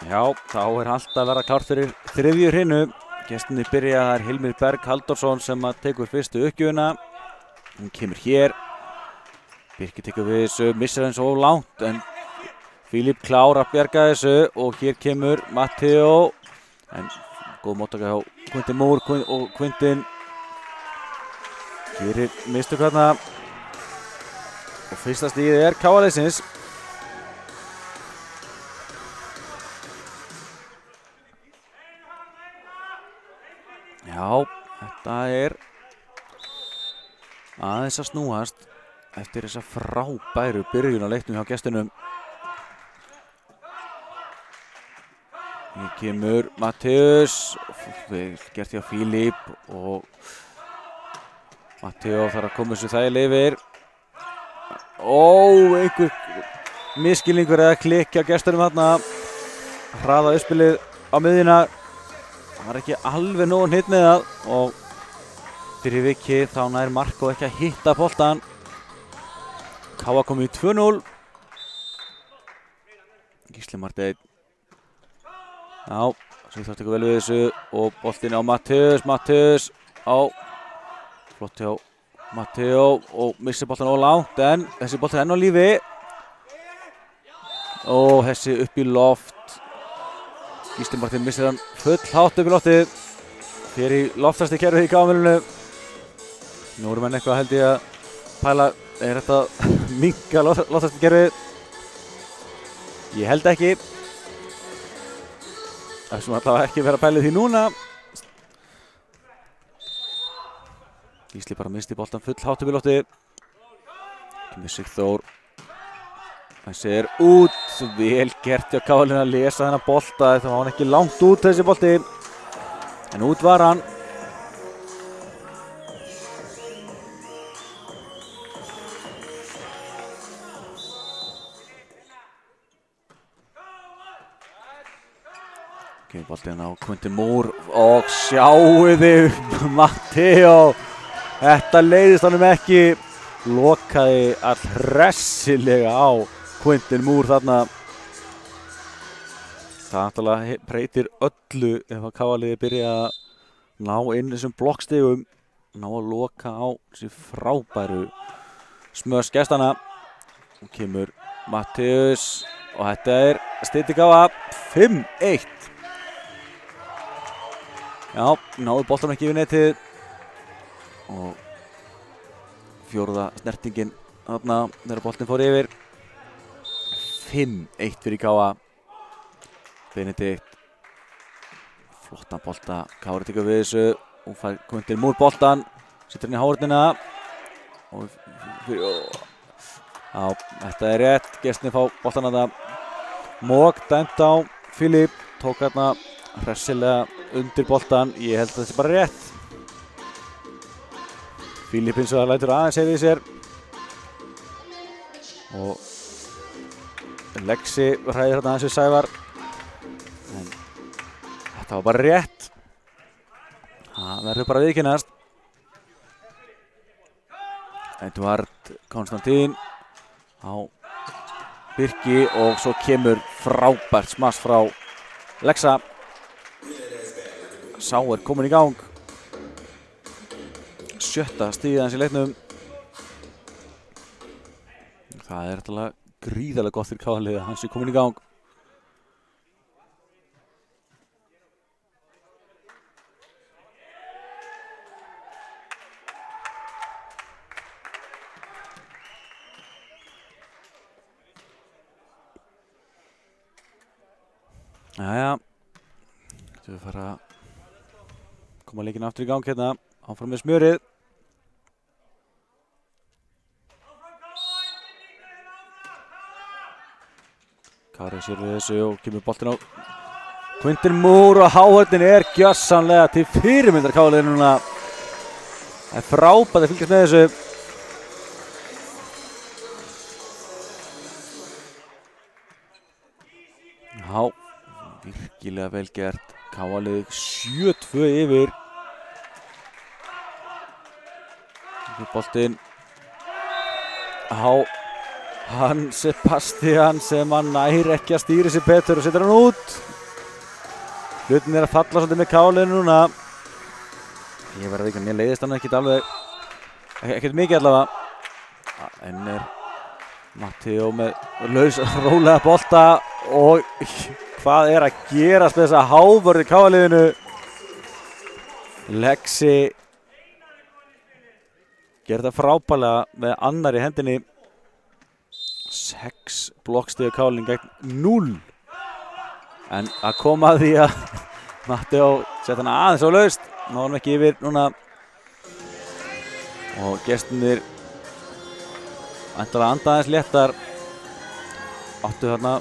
Já, þá allt að vera klárt fyrir þriðju hrinu. Gestinni byrja, það Hilmir Berg Halldórsson sem að tekur fyrstu uppgjöfuna. Hún kemur hér. Birkir tekur við þessu, missir henni svo langt en Fílip klár að bjarga þessu og hér kemur Matteo. En góð móttaka hjá Quintin Moore og Quintin gerir mistök þarna. Og fyrsta stigið KA-liðsins. Já, þetta aðeins að snúast eftir þessa frábæru byrjun á leiknum hjá gestunum. Hér kemur Matteus, vel gert hjá Fílip og Matteo þarf að koma þessu þægilega yfir. Einhver misskilningur eða klikk hjá gestunum þarna. Hraða uppspilið á miðjuna. Það var ekki alveg nógu hnitt með það og fyrir vikið þá nær Marko ekki að hitta boltan. KA komið í 2-0. Gísli Marteinn. Já, Sigþór tekur vel við þessu og boltinn á Matteus. Matteus á flott hjá Matteo og missir boltan ólangt en þessi bolti enn á lífi. Og þessi upp í loft. Gísli Marteinn missir hann full hátt upp í loftið. Fyrir í loftasti kerfið í KA-milinu. Nú erum menn eitthvað held ég að pæla, þetta að minnka loftasti kerfið? Ég held ekki. Það sem allavega ekki vera að pæla því núna. Gísli bara misti boltan full hátt upp í loftið. Kemur Sigþór. Þessi út, vel gert hjá KA-liðinu að lesa þennan bolta, þá var hann ekki langt út þessi bolti. En út var hann. Kemur boltinn á Quintin Moore og sjáuði Matteo. Þetta leiðist honum ekki. Lokaði all hressilega á Quintin Moore þarna. Það náttúrulega breytir öllu ef að KA-liðið byrja að ná inn þessum blokkstigum, ná að loka á þessi frábæru smöss gestana. Og kemur Matteus og þetta stytting KA 5-1. Já, náðu boltanum ekki við netið og fjórða snertingin þarna þegar boltinn fór yfir. 5-1 fyrir KA. Benedikt. Flottan bolta. Kári tekur við þessu og fær Quintin Moore boltan. Setur hann í hárnina. Já, þetta rétt. Gestinni fá boltan þarna. Mók dæmt á Fílip. Tók þarna hressilega undir boltan. Ég held að þetta bara rétt. Fílip eins og það lætur aðeins hefði í sér. Og Lexi hræðir hérna aðeins við Sævar. En þetta var bara rétt. Það verður bara viðkynnast. Edvard Konstantín á Birki og svo kemur frábært smass frá Lexa. Sá komin í gang. 7. stigið hans í leiknum. Það náttúrulega gríðarlega gott fyrir KA-liðið að hans komin í gang. Jæja, við fara að koma leikinn aftur í gang hérna, áfram með smjörið. Kári sér við þessu og kemur boltinn á Quintin Moore og háhörnin gjörsamlega til fyrirmyndar KA-liðinu núna. Það frábært að fylgjast með þessu. Já, virkilega vel gert. KA-liðið 7-2 yfir. Boltinn á Sebastian sem hann nær ekki að stýra sig betur og setur hann út. Hlutin að falla svolítið með Káliðinu núna. Ég verði ekki, mér leiðist hann ekkert alveg, ekkert mikið allavega. En Matteo með laus rólega bolta og hvað að gerast með þessa hávörði Káliðinu. Lexi gerði það frábærlega með annar í hendinni. 6 blokkstig Káliðin gegn 0. En að koma að því að Matteo sett hann aðeins á laust. Ná hann ekki yfir núna. Og gestirnir ætlar að anda aðeins léttar. Áttu þarna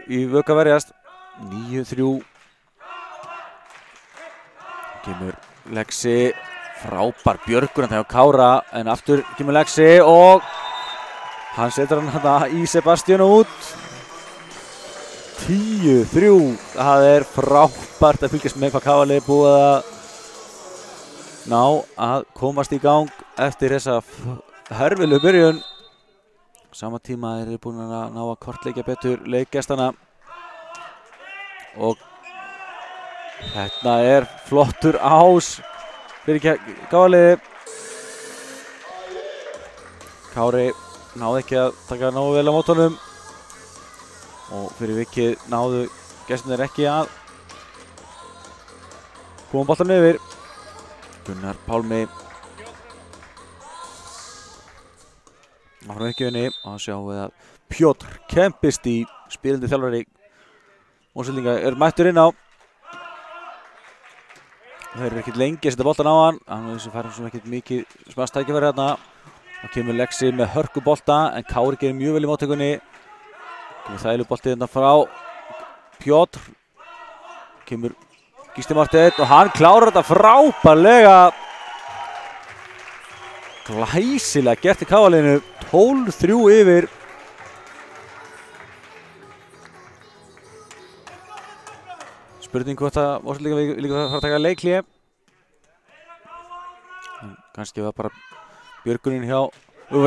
í vöku að verjast. 9-3. Kemur Lexi. Frábær björgun þegar Kára. En aftur kemur Lexi og hann setur hann þarna í Sebastian út. 10-3. Það frábært að fylgjast með hvað Káli búið að ná að komast í gang eftir þessa herfilegu byrjun. Sama tíma búin að ná að kortleikja betur leikgestana. Og þetta flottur ás fyrir Káli. Kári náði ekki að taka nógu vel á mót honum. Og fyrir vikið náðu gestirnir ekki að koma boltanum yfir. Gunnar Pálmi áfram vikjunni og sjáum við að Pjotr Kempisti, spilandi þjálfari Mosfellinga, mættur inn á. Þeir ekkert lengi að setja boltan á hann. Hann fær svona ekkert mikið smast tækifæri hérna. Það kemur Lexi með hörku bolta en Kári gerir mjög vel í móttökunni. Kemur þægilegur bolti frá Pjotr. Kemur Gísli Marteinn og hann klárar þetta frábærlega. Glæsilega gert í Káliðinu. 12-3 yfir. Spurning hvort að Mosfellinga líka fara að taka leikhlé. Kannski var bara björgunin hjá.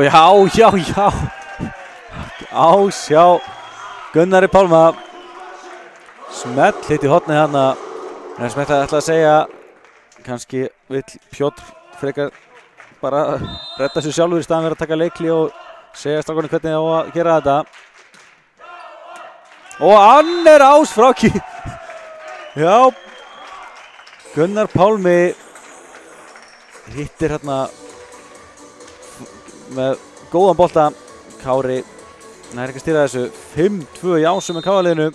Já. Ásjá Gunnari Pálma. Smell hitt í hornið hérna. En sem ætla að segja, kannski vill Pjotr frekar bara redda sér sjálfur í staðan fyrir að taka leikli og segja strákunum hvernig á að gera þetta. Og annar ás frá Já, Gunnar Pálmi hittir hérna með góðan bolta. Kári nær ekki að stýra þessu. 5-2 í ásum með Káliðinu.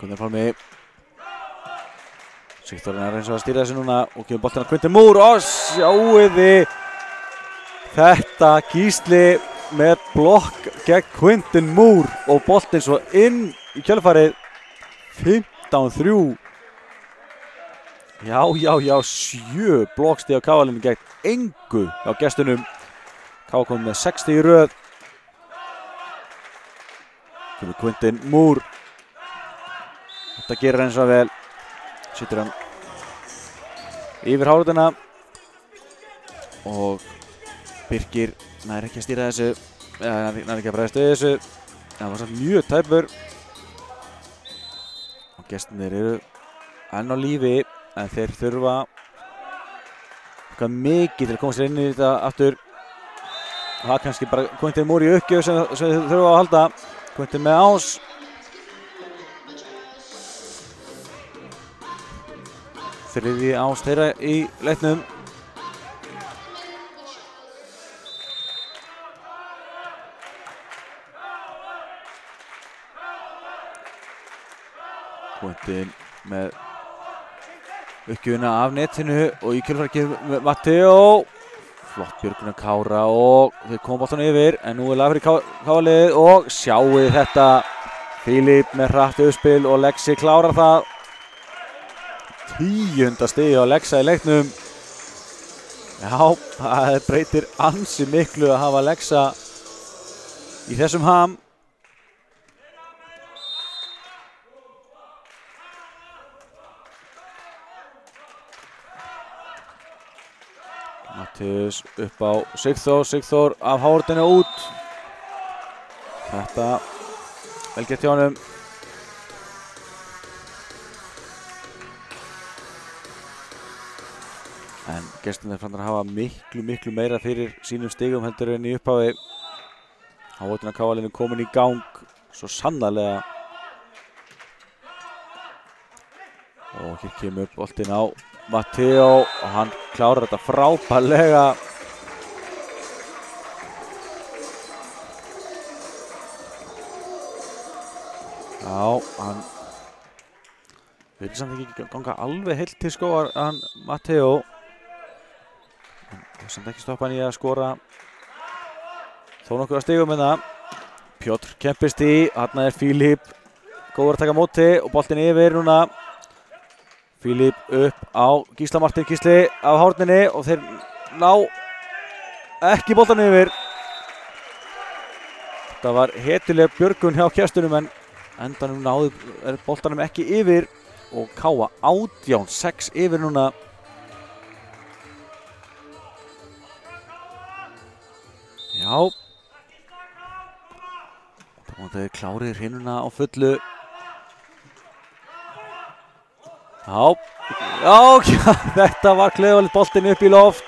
Gunnar Pálmi. Sigþór eins og að stýra þessu núna og kemur boltan að Quinten Moore og sjáuði þetta Gísli með blokk gegn Quinten Moore og boltinn svo inn í kjölfarið. 15-3. Já, 7 blokkstig á Káliðinu gegn engu á gestunum. Káa komið með 60 í röð. Kemur Quinten Moore. Þetta gerir eins og vel. Sýtur hann yfir háruna. Og Birkir nær ekki að stýra þessu. Nær ekki að bregðast við þessu. Það var samt mjög tæpur. Og gestirnir enn á lífi. En þeir þurfa eitthvað mikið til að koma sér inn í þetta aftur. Það er kannski bara Quinten Moore í uppgjöf sem þeir þurfa að halda. Quinten með ás. Þriðji ás þeirra í leiknum. Quinten með uppgjöfuna af netinu og í kjölfarið kemur Matteo. Flott björgun Kára og þeir koma boltan yfir en nú lag fyrir Kálið og sjáu þetta. Filip með hratt uppspil og Lexi klárar það. 10. stigi á Lexa í leiknum. Já, það breytir ansi miklu að hafa Lexa í þessum ham. Mattius upp á Sigþór af hárinu út. Þetta vel gert hjá honum. En gestirnir fannir að hafa miklu meira fyrir sínum stigum heldur en í upphafi. Hávotin að KA-liðinu komin í gang, svo sannarlega. Og hér kemur boltinn á Matteo og hann klárar þetta frábærlega. Já, hann vil samt ekki ganga alveg heilt til skóar, hann Matteo. Hann samt ekki stoppa hann í að skora þó nokkuð að stigum með það. Pjotr kempist í, hann er Filip góður að taka móti og boltinn yfir núna. Filip upp á Gísla Martin, Gísli af hárninni og þeir ná ekki boltan yfir. Þetta var hetileg björgun hjá gestunum en endanum náðu boltanum ekki yfir og KA 18-6 yfir núna. Já. Og þeir klárir hinnuna á fullu. Já, þetta var kleifalegt, boltinn upp í loft.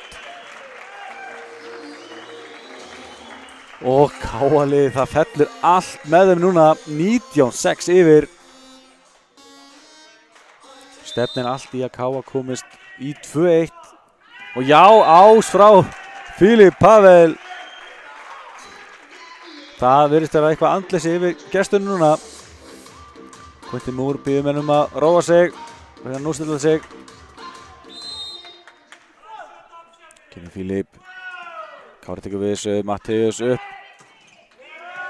Og KA-liðið, það fellur allt með þeim núna, 19-6 yfir. Stefnir allt í að KA komist í 2-1. Og já, ás frá Filip Pavel. Það virðist að vera eitthvað andleysi yfir gestunum núna. Quentin Moore biður menn að róa sig. Verður að nústilla sig. Kemur Filip. Kári tekur við þessu, Matteus upp.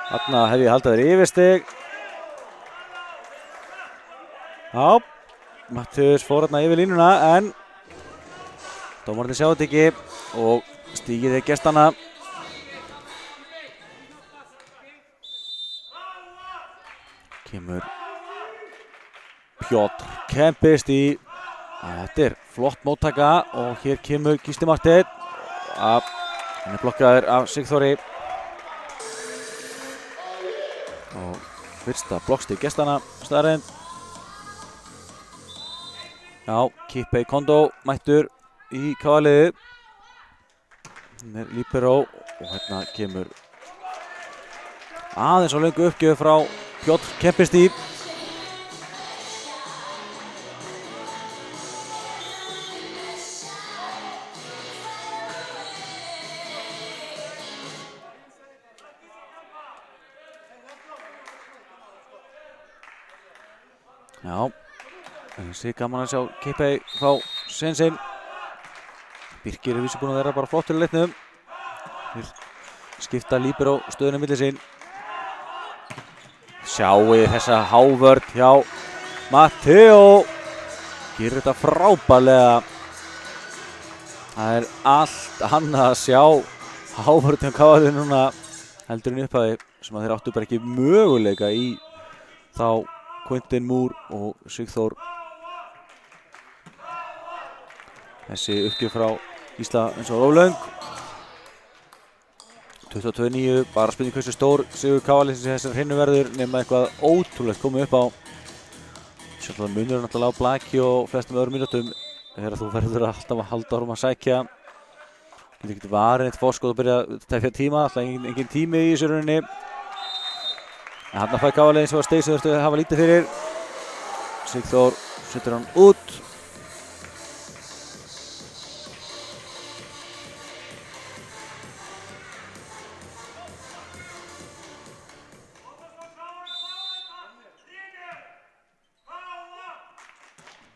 Þarna hefði ég haldið þeir yfirstig. Já, Matteus fór þarna yfir línuna en dómararnir sjá þetta ekki og stígið þeir gestana. Kemur Pjotr kempist í. Þetta er flott móttaka og hér kemur Gísli Marteinn. Hann er blokkaður af Sigþóri. Og fyrsta blokkstig gestana staðreynd. Já, Kippey Kondo mættur í KA-liðið. Hann er líperó og hérna kemur aðeins á löngu uppgjöf frá Pjotr kempist í. Já, þessi gaman að sjá Kippey fá sensinn. Birkir er vísu búinn að vera bara flottur í leiknum. Þeir skipta líperó stöðunum milli sín. Sjáu þessa hávörn hjá Matteo. Gerir þetta frábærlega. Það er allt annað að sjá hávörn hjá KA-liðinu núna heldur en upphafi sem að þeir áttu bara ekki möguleika í þá Quentin Moore og Sigþór. Þessi uppgjöf frá Gísla eins og ólöng. 22-9, bara spurning hversu stór sigur KA-liðsins í þessari hreinu verður nema eitthvað ótrúlegt komið upp á. Sjálfsagt munur náttúrulega á blaki og flestum öðrum mínútum þegar þú verður alltaf að halda árum að sækja. Getur ekki varið eitt fórskot og byrja að tefja tíma, alltaf engin tími í þessu rauninni. En hann fær KA-liðin sem var steig sem þurftu að hafa lítið fyrir. Sigþór setur hann út.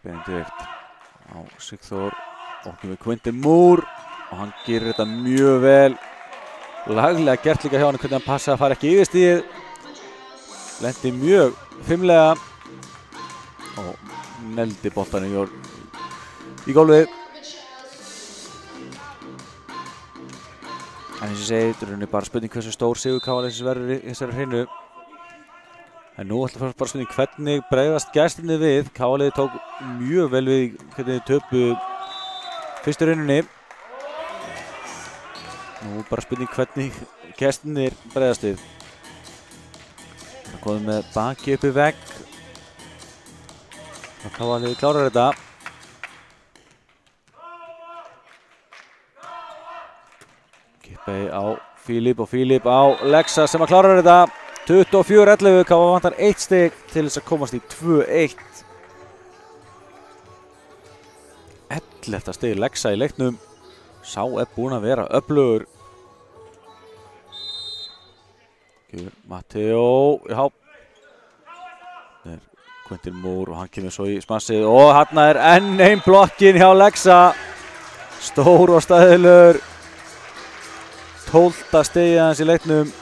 Benedikt á Sigþór og kemur Quentin Moore og hann gerir þetta mjög vel. Laglega gert líka hjá hann hvernig hann passa að fara ekki yfir stíð. Lendi mjög fimlega og neldi boltanum í gólfið. En eins og ég segi, þetta er bara spurning hversu stór sigur KA-liðsins verður í þessari hreinu. En nú ætla bara spurning hvernig bregðast gestirnir við. KA-liðið tók mjög vel við hvernig þið töpu fyrstu hreininni. Nú bara spurning hvernig gestirnir bregðast við. komið með baki upp í vegg. Og Káa-liðið klárar þetta. Kippey á Fílip og Fílip á Lexa sem að klárar þetta. 24-11, Káa vantar 1 stig til þess að komast í 2-1. 11. stig Lexa í leiknum. Sá er búinn að vera öflugur. Matteo, já. Það er Quentin Moore og hann kemur svo í smassið og hann er enn einn blokkin hjá Lexa. Stór og stæðilegur. 12. stigið hans í leiknum.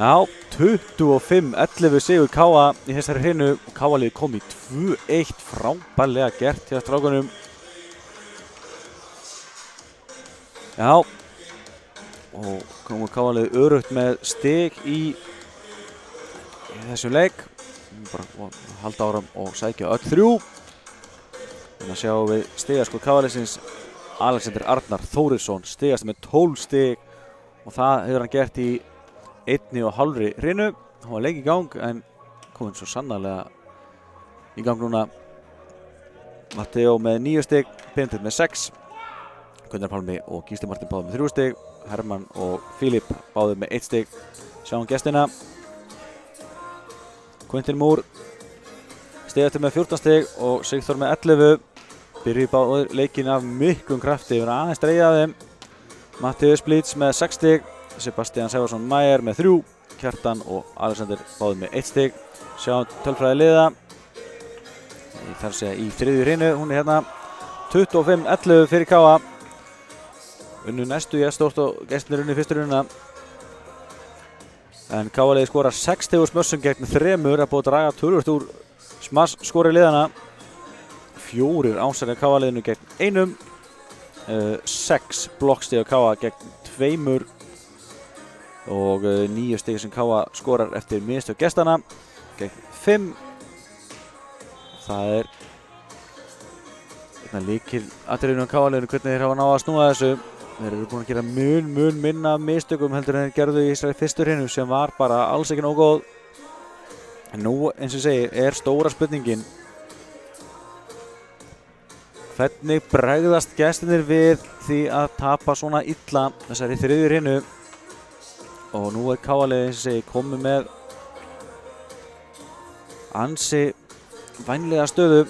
Já, 25-11 sigur Káa í þessari hreinu og Káa-liðið kom í 2-1, frábærlega gert hjá strákunum. Já, og komur Káa-liðið örugt með stig í þessum leik. Bara halda áram og sækja öll 3. Þannig að sjáum við stigaskot Káa-liðsins. Alexander Arnar Þórisson stigast með 12 stig og það hefur hann gert í 1,5 hreinu. Hann var lengi í gang en kominn svo sannarlega í gang núna. Matteo með 9 stig, Benedikt með 6, Gunnar Pálmi og Gísli Martin báðir með 3 stig, Hermann og Fílip báðir með 1 stig. Sjáum gestina. Quentin Moore stigastur með 14 stig og Sigþór með 11. Byrjuðu báðir leikinn af miklum krafti, við erum aðeins dregið af þeim. Matteo Splits með 6 stig, Sebastian Sævarsson Mæjer með 3, Kjartan og Alexander báðir með 1 stig. Sjáum tölfræði liða. Þar að segja í 3. hreinu, hún er hérna 25-11 fyrir Káa. Unnu næstu í stórt og gestinir unnu í fyrstu rununa. En Káa-liðið skorar 6 stig úr smössum gegn 3, er búið að draga töluvert úr smass-skori liðana. 4 ásækja Káa-liðinu gegn 1, 6 blokkstig á Káa gegn 2 og 9 stig sem Káa skorar eftir mistök gestana gegn 5. Það er líkil atriðinu á Káa-liðinu hvernig þeir hafa náð að snúa þessu. Þeir eru búin að gera mun minna af mistökum heldur en þeir gerðu í þessari fyrstu hreinu sem var bara alls ekki nógu góð. En nú, eins og ég segi, er stóra spurningin hvernig bregðast gestirnir við því að tapa svona illa þessari 3. hreinu. Og nú er Káa-liðið, eins og ég segi, komið með ansi vænlega stöðu.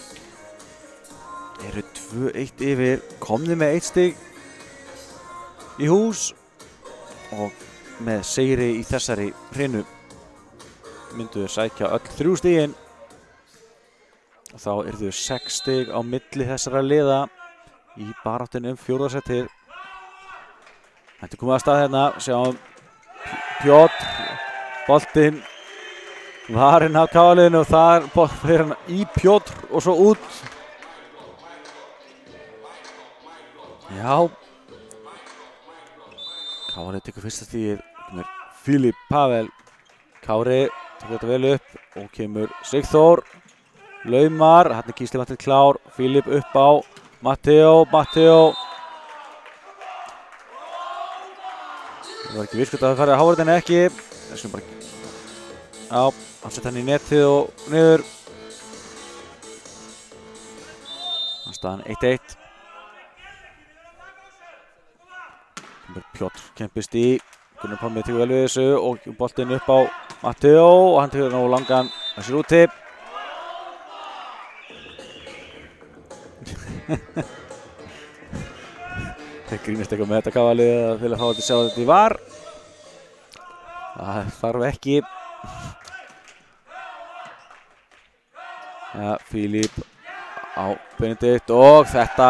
Eru 2-1 yfir, komnir með 1 stig í hús og með sigri í þessari hreinu myndu þau sækja öll 3 stigin. Og þá eru þau 6 stig á milli þessara liða í baráttunni 4. sætið. Þetta er komið að stað hérna, sjáum Pjótr, boltinn varinn af Káa-liðinu og þar fyrir hann í Pjótr og svo út. Já, Káa-liðið tekur fyrsta stigið, kemur Fílip Pavel, Kári tekur þetta vel upp og kemur Sigþór, laumar, hann er Gísli Martin klár, Fílip upp á Matteo. Það var ekki virkt að það farið að hávarðinu ekki. Þessum bara, já, hann sett hann í netið og niður. Þannig staðan 1-1. Pjótr kempist í, Gunnar Pálmi tekur vel við þessu og boltinn upp á Matteo og hann tekur nú langan þessir úti. Þeir grínast eitthvað með þetta Káa-liðið til að fá þetta að sjá þetta í VAR. Það þarf ekki. Ja, Fílip á Benedikt og þetta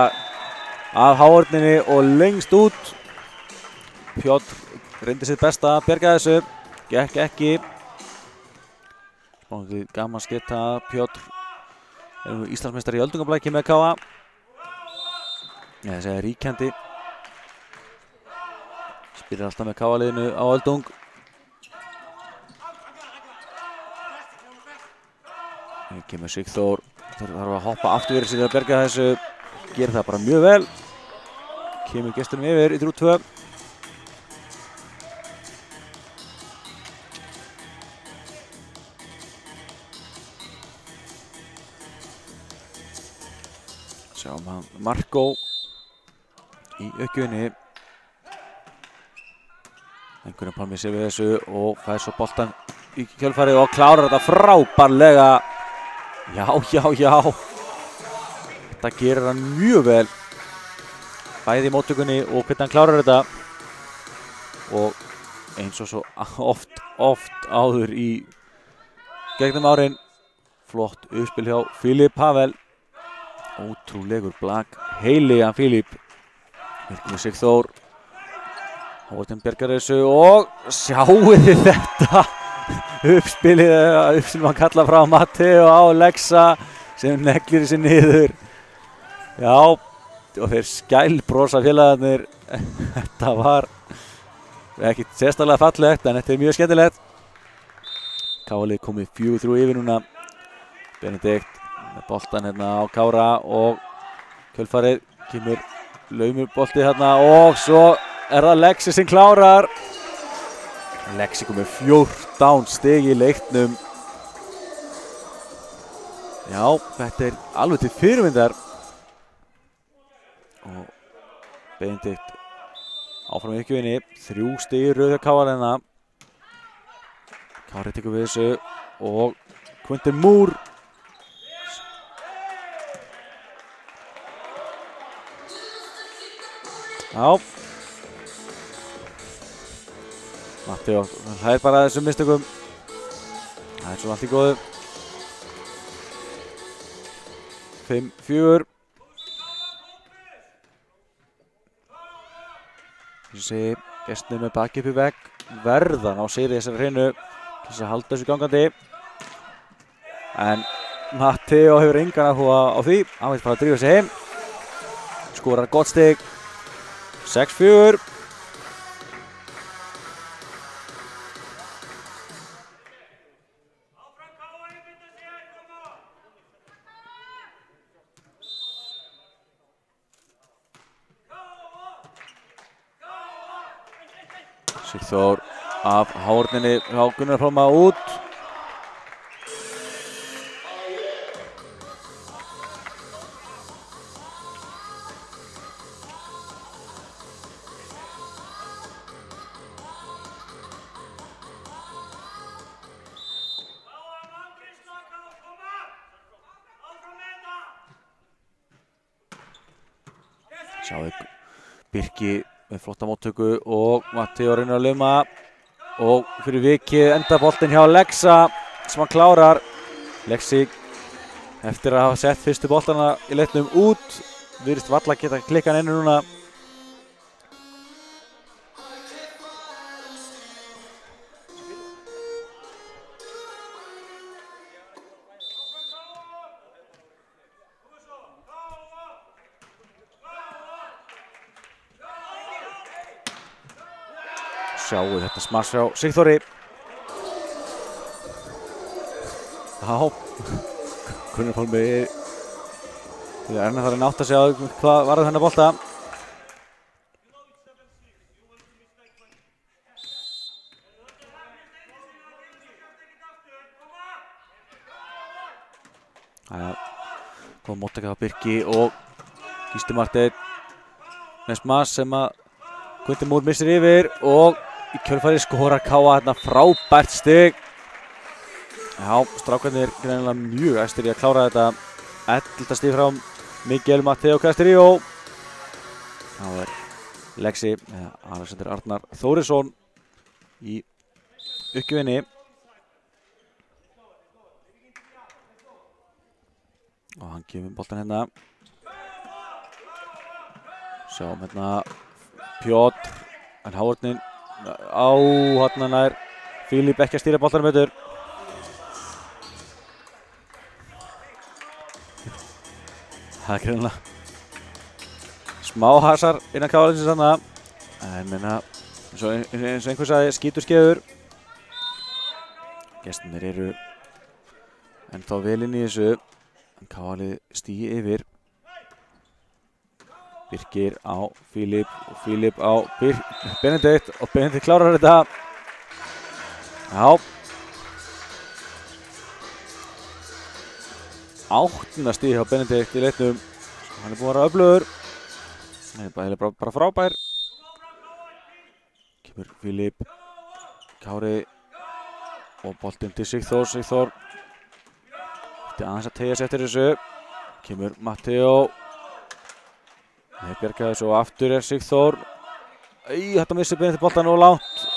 af háhorninni og lengst út. Pjótr reyndi sitt besta að bjarga þessu, gekk ekki. Spáði gaman sketta, Pjótr er nú Íslandsmeistari í öldungablæki með Káa. Ég segi ríkjandi. Spilar alltaf með KA-liðinu á Öldung. Hér kemur Sigþór. Þarf að hoppa aftur fyrir sig að berga þessu. Gerir það bara mjög vel. Kemur gestunum yfir í 3-2. Sjáum hann Marko í aukjunni. Einhverjum Pálmi sér við þessu og fær svo boltan í kjölfarið og klárar þetta frábærlega. Já. Þetta gerir hann mjög vel. Bæði í móttökunni og hvernig hann klárar þetta. Og eins og svo oft áður í gegnum árin. Flott uppspil hjá Filip Pavel. Ótrúlegur blak, heiligan Filip. Hér kemur Sigþór. Hávartin bjargar þessu og sjáið þið þetta. Uppspilið sem hann kallar frá Matteo á Lexa sem neglir þessi niður. Já, og þeir skælbrosa félagarnir. Þetta var ekki sérstaklega fallegt en þetta er mjög skemmtilegt. KA-lið komið 4-3 yfir núna. Benedikt með boltan hérna á Kára og kjölfarið kemur laumur bolti hérna og svo er það Lexi sem klárar. Lexi komið 14 stig í leiknum. Já, þetta er alveg til fyrirmyndar. Og Benedikt áfram í aukjunni, 3 stig í röð hjá KA-liðina. Kári tekur við þessu og Quinton Moore. Já. Matteo hlæðir bara þessum mistökum. Það er svo allt í góðu. 5-4. Þessi gestunum með baki upp í vegg. Verðan á sigri þessari hreinu. Til þess að halda þessu gangandi. En Matteo hefur engan áhuga á því. Hann vil bara drífa sig heim. Skorar gott stig. 6-4. Sigþór af hárninni hjá Gunnar Pálma út. Sjáðu Birki með flotta móttöku og Matteo reynir að lauma og fyrir vikið enda boltinn hjá Lexa sem hann klárar. Lexi eftir að hafa sett fyrstu boltana í leiknum út virðist varla geta klikkað inn núna. Sjáu þetta smass frá Sigþóri. Já, Gunnar Pálmi er enn að fara að átta sig á hvað varð þennan bolta. Jæja, kom móttaka á Birki og Gísli Marteinn með smass sem að Quinton Moore missir yfir og í kjölfarið skorar KA hérna frábært stig. Já, strákarnir er greinilega mjög æstir í að klára þetta. 11 stig frá Miguel Matteo Castillo. Það er Lexi eða Alexander Arnar Þórisson í uppgjöfinni. Og hann kemur boltan hérna. Sjáum hérna Pjótr en hárnin á hérna nær Filip ekki að stýra boltanum betur. Það er greinilega smá hasar innan KR-liðsins þarna. En menna, eins og einhver sagði, skítur skeður. Gestirnir eru ennþá vel inn í þessu. En KR-lið stígi yfir. Birkir á Fílip og Fílip á Benedikt og Benedikt klárar þetta. Já. 8. stig hjá Benedikt í leiknum. Hann búinn að vera öflugur. Hann bara frábær. Kemur Fílip, Kári og boltinn til Sigþór. Sigþór ætti aðeins að teygja sig eftir þessu. Kemur Matteo. Þeir bjarga þessu og aftur Sigþór. Þetta missir Benedikt boltann og langt.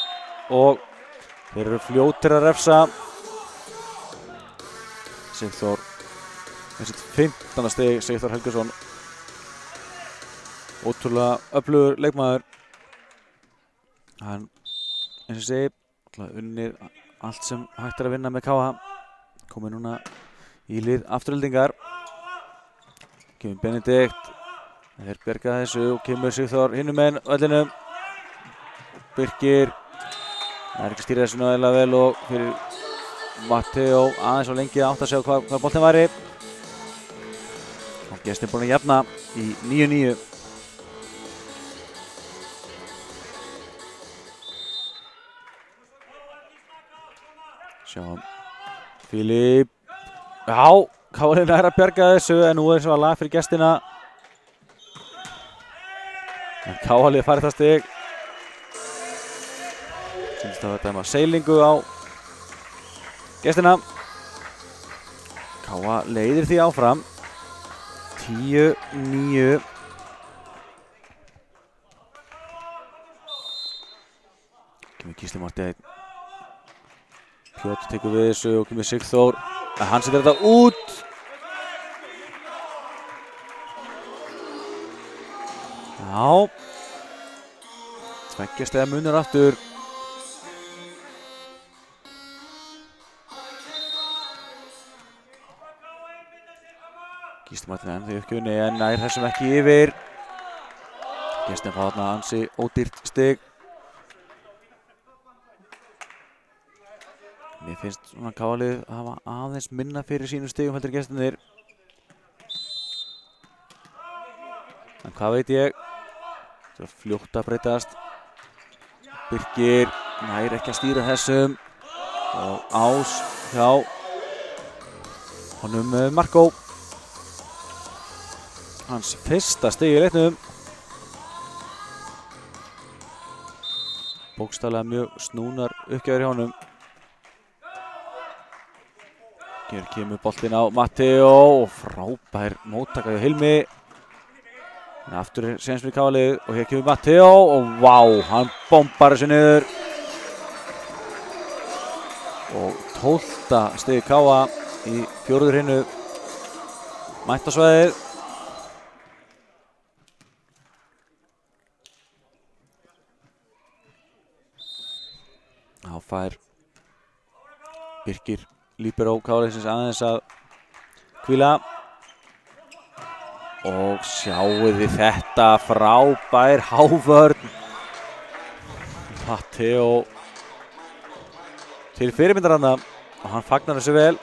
Og þeir eru fljótir að refsa. Sigþór. Þessi 15. stig Sigþór Helgason. Ótrúlega öflugur leikmaður. Hann, eins og segi, unnið allt sem hægt að vinna með KH. Komið núna í lið afturöldingar. Kemur Benedikt. Þeir bjarga þessu og kemur Sigþór hinum megin vellinum. Birkir. Það ekki að stýra þessu náðilega vel og fyrir Matteo aðeins og lengi átt að sjá hvað boltinn væri. Og gestin búinn að jafna í 9-9. Sjáum Fílip. Já, KR nær að bjarga þessu en nú eins og að lag fyrir gestina. En KR farið það stig. Sýnist að dæma seilingu á gestina. KR leiðir því áfram. 10-9. Kemur Gísli Marteinn. Pjótr tekur við þessu og kemur Sigþór. En hann setur þetta út. Já. 2 stiga munur aftur. Gísli Marteinn ennþá í uppgjöfinni en nær þessum ekki yfir. Gestin fá þarna ansi ódýrt stig. Mér finnst svona KR-lið að hafa aðeins minna fyrir sínum stigum heldur gestinir. En hvað veit ég? Það er fljótt að breytast. Birkir nær ekki að stýra þessum. Og Ás hjá honum Markó. Hans fyrsta stig í leiknum. Bókstaflega mjög snúnar uppgjafir hjá honum. Hér kemur boltinn á Matteo og frábær móttaka hjá Hilmi. En aftur séns fyrir KR-lið og hér kemur Matteo og vá, hann bombar þessu niður. Og 12. stig KR í 4. hreinu. Mætt á svæðið. Þá fær Birkir líbero KR-liðsins aðeins að hvíla. Og sjáuð þið þetta, frábær hávörn. Matteo til fyrirmyndar hann og hann fagnar þessu vel.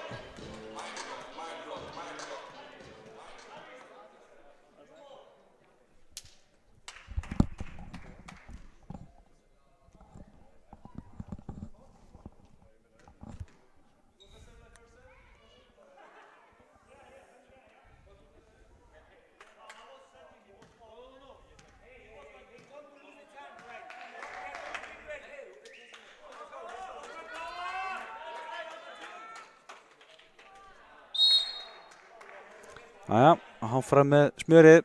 Jæja, áfram með smjörið.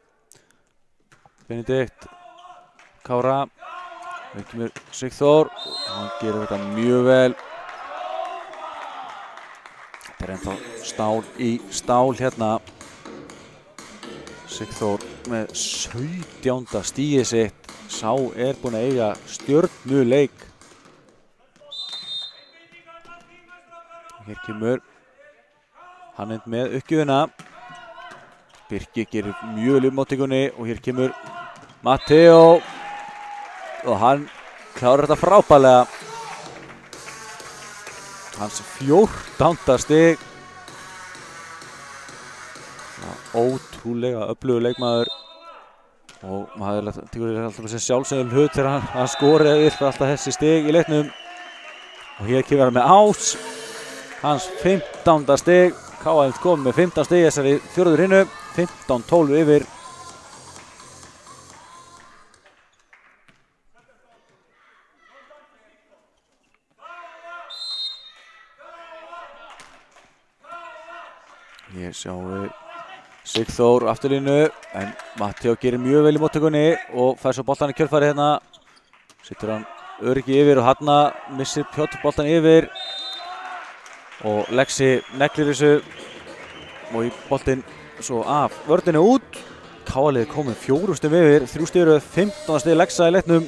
Benedikt, Kára, það kemur Sigþór og hann gerir þetta mjög vel. Þetta er ennþá stál í stál hérna. Sigþór með 17. stigið sitt. Sá er búinn að eiga stjörnuleik. Hér kemur hann með uppgjöfina. Birkir gerir mjög vel móttökunni og hér kemur Matteo og hann klárar þetta frábærlega. Hans 14. stig. Ótrúlega öflugur leikmaður og maður tekur alltaf þessi sjálfsögðu hlut þegar hann skorið alltaf þessi stig í leiknum. Og hér kemur hann með Ás, hans 15. stig. KF kom með 15 stig í þessari fjórðu hrinnu, 15-12 yfir. Hér sjáum við Sigþór afturlínu, en Matteo gerir mjög vel í móttökunni og fær svo boltan í kjölfarið hérna. Sittur hann öryggi yfir og Hanna missir Pjótr boltan yfir. Og Lexi neglir þessu og í boltinn svo af vörninni út. KF komið 4 stigum yfir, 3 stig eru 15 stig Lexa í leiknum.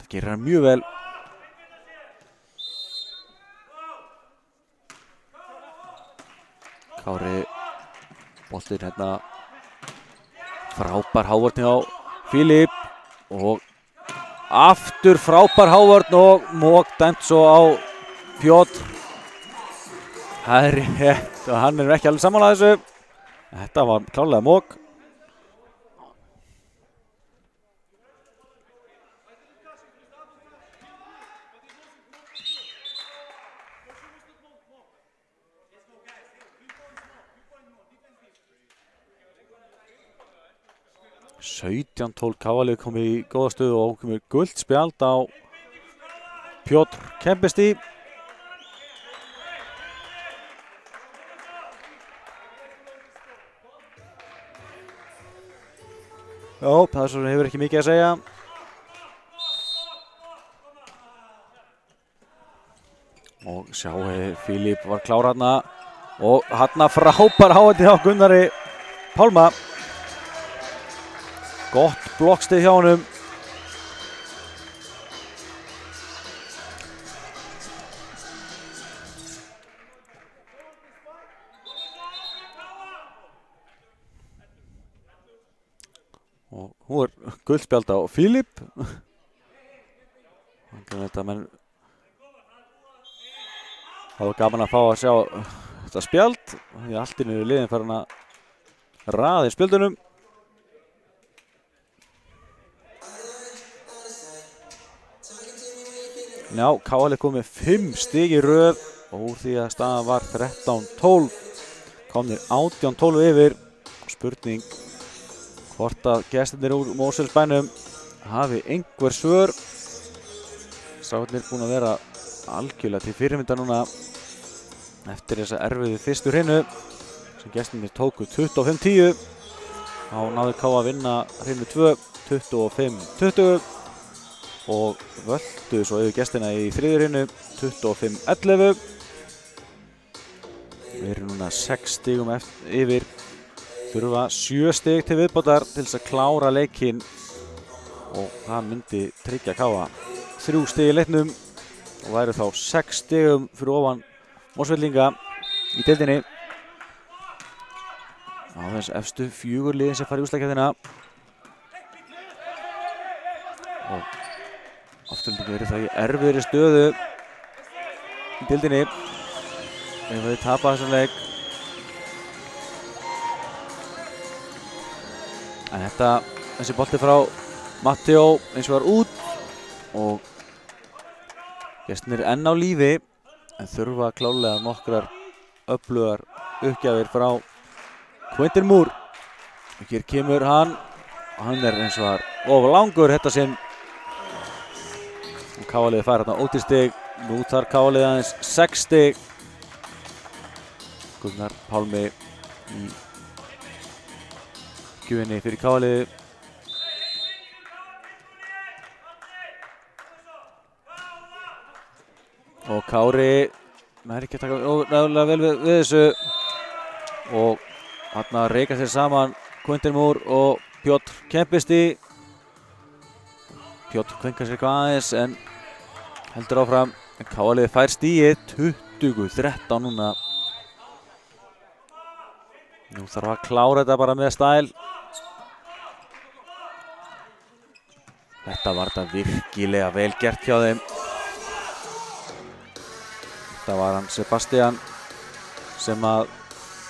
Það gerir hann mjög vel. Kári, boltinn hérna, frábær hávörn á Filip og aftur frábær hávörn og mók dæmt svo á Pjótr. Það er rétt og hann er ekki alveg sammála þessu. Þetta var klárlega mók. Sautján 12 KF komið í góða stöðu og komið gult spjald á Pjótr Kempesti. Já, það er svo hefur ekki mikið að segja. Og sjáu, Filip var klár hérna og hérna frábær háandi hjá Gunnari Pálma. Gott blokkstið hjá honum. Og hún er guldspjald á Filip. Menn það var gaman að fá að sjá þetta spjald. Því allt í einu liðin fer hann að raða í spjöldunum. Já, KF komið 5 stig í röð og úr því að staðan var 13-12. Komnir 18-12 yfir. Spurning hvort að gestirnir úr Mosfellsbænum hafi einhver svör. Strákarnir búin að vera algjörlega til fyrirmyndar núna eftir þessa erfiðu fyrstu hrinnu sem gestirnir tóku 25-10. Þá náði KF að vinna hrinnu 2 25-20 og völdu svo yfir gestina í þriðju hrinnu 25-11. Við erum núna 6 stigum yfir. Þurfa 7 stig til viðbótar til þess að klára leikinn og það myndi tryggja KF 3 stig í leiknum og væru þá 6 stigum fyrir ofan Mosfellinga í deildinni. Á þess efstu 4 liðin sem fara í úrslitakeppnina. Og Afturlendingar eru það í erfiðri stöðu í deildinni ef þau tapa þessum leik. En þessi bolti frá Matteo eins og var út og gestirnir enn á lífi en þurfa klárlega nokkrar öflugar uppgjafir frá Quentin Moore. Og hér kemur hann og hann er eins og var of langur þetta sinn. Og KF fær hérna 8 stig. Nú þarf KF aðeins 6 stig. Gunnar Pálmi í gjöfinni fyrir KF. Og Kári er ekki að taka náðulega vel við þessu. Og hérna reika sér saman Quentin Moore og Pjótr Kempesti. Pjótr kvenkar sér eitthvað aðeins en heldur áfram. En KF fær stigið 20-13 núna. Nú þarf að klára þetta bara með stæl. Þetta var þetta virkilega vel gert hjá þeim. Þetta var hann Sebastian sem að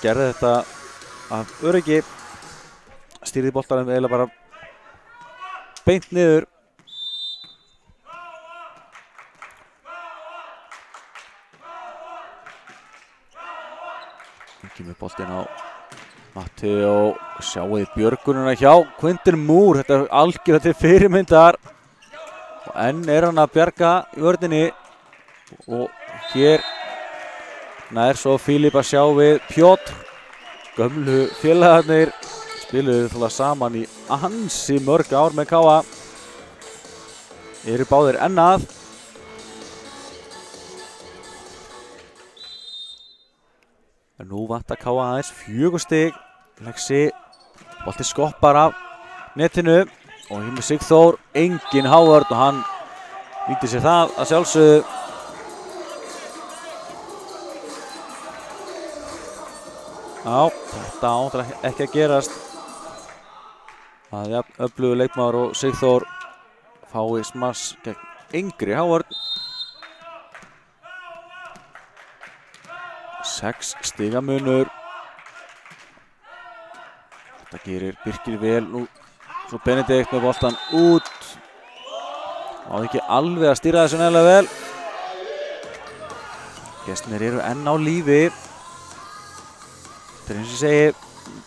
gerði þetta af öryggi. Stýrði boltanum eiginlega bara beint niður. Kemur boltinn á Matteo, sjáuði björgununa hjá Quinton Moore, þetta er algjörlega til fyrirmyndar og enn er hann að bjarga í vörninni og hér nær svo Filip að sjá við Piotr, gömlu félagarnir, spiluðu þúlega saman í ansi mörg ár með KA, eru báðir enn að. Nú vantar KA aðeins 4 stig. Lexi, bolti skoppar af netinu og Hilmir Sigþór, engin Hávörn og hann nýtti sér það að sjálfsögðu. Já, þetta áttur ekki að gerast. Það er öflugur leikmaður og Sigþór fái smass gegn yngri Hávörn. 6 stigamunur. Þetta gerir Birkir vel nú. Svo Benedikt með boltan út. Náði ekki alveg að stýra þessu nægilega vel. Gestirnir eru enn á lífi. Þetta er eins og ég segi,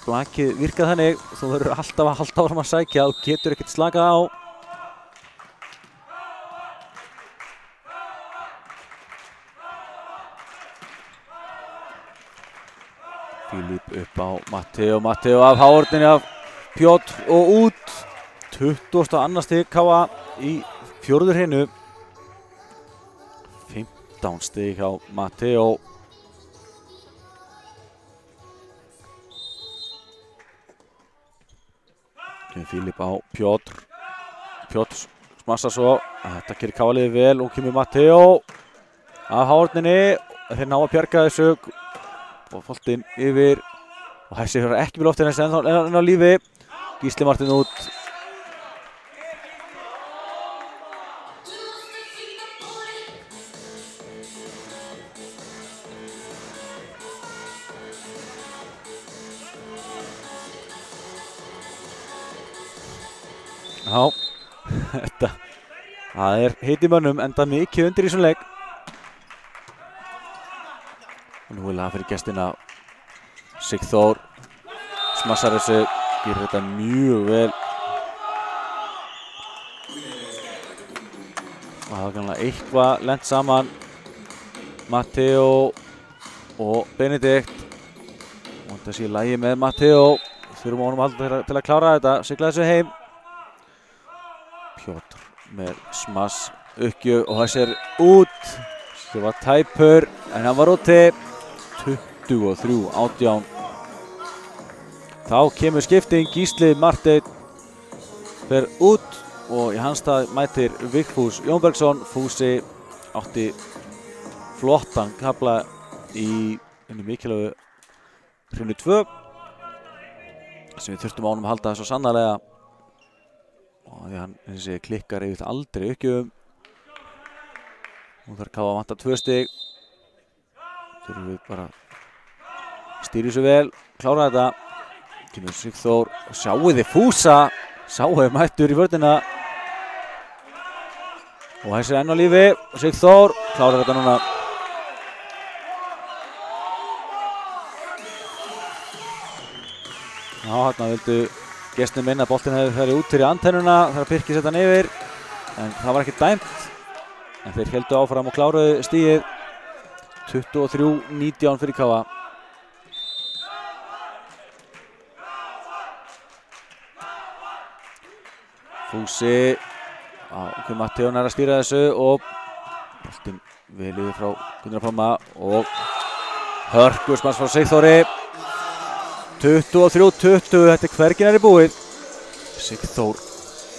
blakið virkað þannig. Þú verður alltaf að halda áfram að sækja og getur ekkert slakað á. Filip upp á Matteo, Matteo af Hávörninni af Piotr og út. 22. stig KA í 4. hreinu. 15 stig hjá Matteo. Filip á Piotr. Piotr smassa svo. Þetta gerir KA liðið vel og kemur Matteo af Hávörninni. Þeir ná að bjarga þessu. Og boltinn yfir og Hessi fyrir ekki með loftinu en á lífi. Gísli Martin út. Já, það er heitt í mönnum enda mikið undir í þessum leik. Og nú vil það fyrir gestina Sigþór smassar þessu, gerir þetta mjög vel. Og það var kannski eitthvað lent saman. Matteo og Benedikt. Og þetta sé í lagi með Matteo. Þurfum honum alltaf til að klára þetta, sigla þessu heim. Piotr með smass, uppgjöf og þessi er út. Það var tæpur en hann var úti. 23-18. Þá kemur skipting, Gísli Marteinn fer út og í hans stað mætir Vigfús Jónbergsson. Fúsi átti flottan kafla í mikilvægu hreinu 2 sem við þurftum á honum að halda svo sannarlega og því hann þessi klikkar yfir aldrei uppgjöfum. Nú þarf KA að vanta 2 stig. Þurfum við bara stýra þessu vel, klára þetta. Kemur Sigþór, sjáuð þið Fúsa, sáuð mættur í vörnina. Og þessi er enn á lífi, Sigþór, klára þetta núna. Já, hérna vildu gestirnir minna að boltinn hefði farið út fyrir antennuna þegar Birkir sett hann yfir. En það var ekki dæmt. En þeir héldu áfram og kláruðu stigið. 23-19 fyrir KA. Fúsi, Matteo nær að stýra þessu og boltinn vel yfir frá Gunnar Pálma og hörkusmanns frá Sigþóri. 23-20, þetta er hvergi nærri búið. Sigþór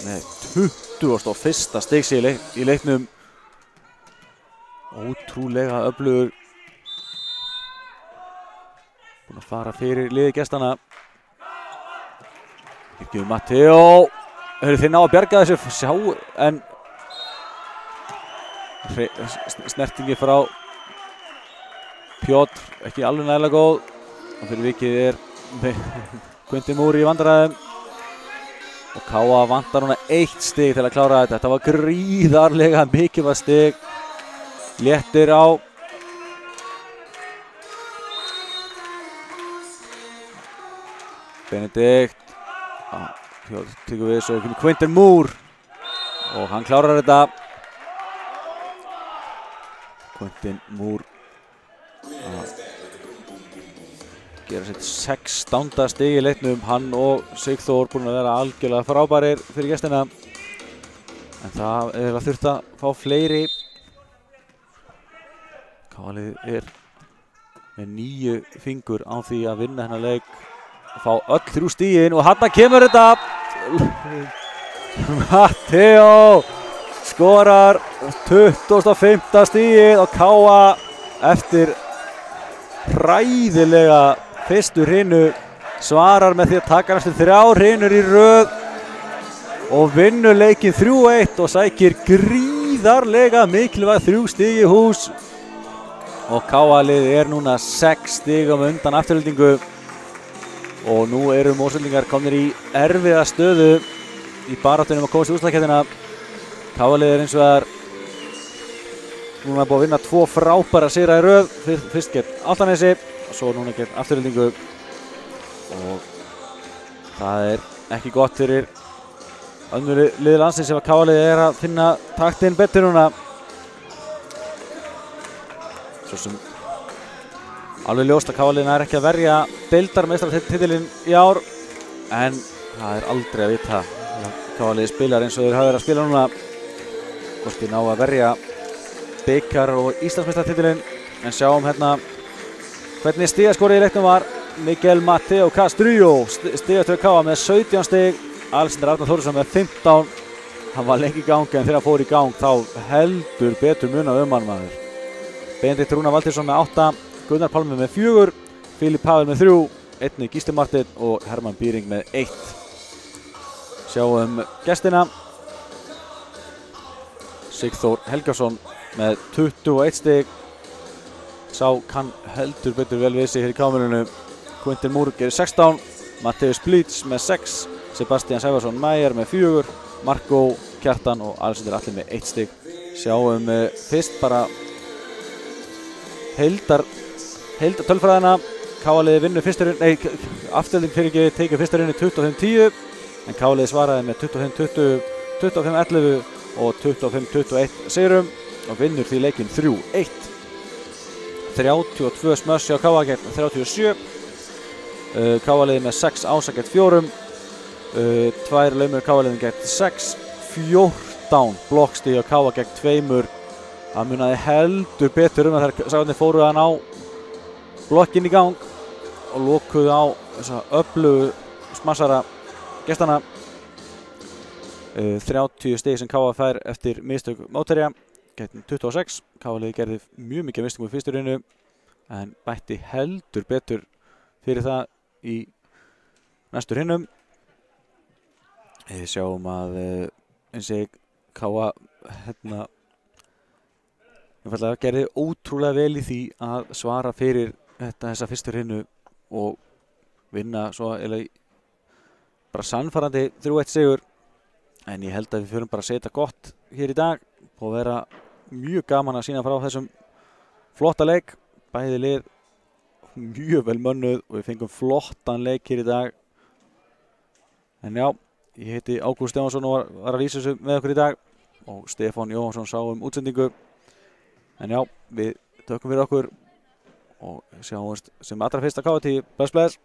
með 21. stigs í leiknum. Ótrúlega öflugur. Búinn að fara fyrir liði gestana. Birkir Matteo. Þeir ná að bjarga þessu, sjá, en snertingi frá Pjótr, ekki alveg nægilega góð. Og fyrir vikið Quintin Moore í vandræðum. Og K.A. vantar núna 1 stig til að klára þetta. Þetta var gríðarlega mikilvægt stig. Léttir á. Benedikt. Tekur við svo Quintin Moore. Og hann klárar þetta. Quintin Moore. Gera sitt 16. stig í leiknum. Hann og Sigþór búin að vera algjörlega frábærir fyrir gestina. En það er að þurft að fá fleiri. K.A. með 9 fingur á því að vinna hennar leik. Og fá öll 3 stigin og hann kemur þetta. Matteo skorar 25. stigið og K.A. eftir hræðilega fyrstu hrinu svarar með því að taka næstu 3 hrinur í röð og vinnur leikinn 3-1 og sækir gríðarlega mikilvæg 3 stig í hús og K.A. liðið núna 6 stigum undan afturhaldingu og nú eru Mosfellingar komnir í erfiða stöðu í baráttunum að komast í úrslitakeppnina. K.A. liðið eins og það núna búið að vinna 2 frábæra sigra í röð, fyrst gegn Álftanesi og svo núna gegn Aftureldingu og það er ekki gott fyrir önnur lið landsins ef að K.A. að finna taktinn betur núna. Svo sem alveg ljóst að K.A. er ekki að verja deildarmeistaratitilinn í ár en það er aldrei að vita K.A. spilar eins og þeir hafa verið að spila núna hvort þeir ná að verja bikar og Íslandsmeistaratitilinn en sjáum hérna hvernig stigaskorið í leiknum var. Miguel Mateo Castrillo stigastöðu K.A. með 17 stig, Alexander Arnar Þórisson með 15. Hann var lengi í gangi en þegar hann fór í gang þá heldur betur munað hann maður. Benedikt Rúnar Valtýsson með 8, Gunnar Pálmi með 4, Filip Pavel með 3, einnig Gísli Marteinn og Hermann Bíring með 1. Sjáum gestina. Sigþór Helgason með 21 stig. Sá kann heldur betur vel við sig hér í K.A. Quintin Moore gerir 16, Matteus Blitz með 6, Sebastian Sævarsson Mæjar með 4, Marko Kjartan og Alexander Atli með 1 stig. Sjáum fyrst bara heildartölfræðina. K.A. vinnur Afturelding tekið fyrsta rinni 25-10 en K.A. svaraði með 25-20, 25-11 og 25-21 sigrum og vinnur því leikinn 3-1. 32 smöss hjá K.A. gegn 37. K.A. með 6 ása gegn 4. 2 laumur K.A. gegn 6. 14 blokkstig hjá K.A. gegn 2. Það munaði heldur betur að þær sáðinni fóru að ná blokkinn í gang og lokuðu á þessa öflugu smassara gestana. 30 stig sem K.A. fær eftir mistök mótherja gegn 26. K.A. gerði mjög mikið mistökum í fyrstu rinnu en bætti heldur betur fyrir það í næstu rinnum. Sjáum að eins og K.A. gerði ótrúlega vel í því að svara fyrir þessa fyrstu rinnu og vinna svo bara sannfærandi 3-1 sigur. En ég held að við förum bara að setja gott hér í dag og vera mjög gaman að sína frá þessum flotta leik. Bæði lið mjög vel mönnuð og við fengum flottan leik hér í dag. En já, ég heiti Ágúst Stefánsson og var að lýsa þessu með okkur í dag og Stefán Jóhansson sá útsendingu. En já, við tökum fyrir okkur og sjáumst sem allra fyrsta K.A. Bless bless!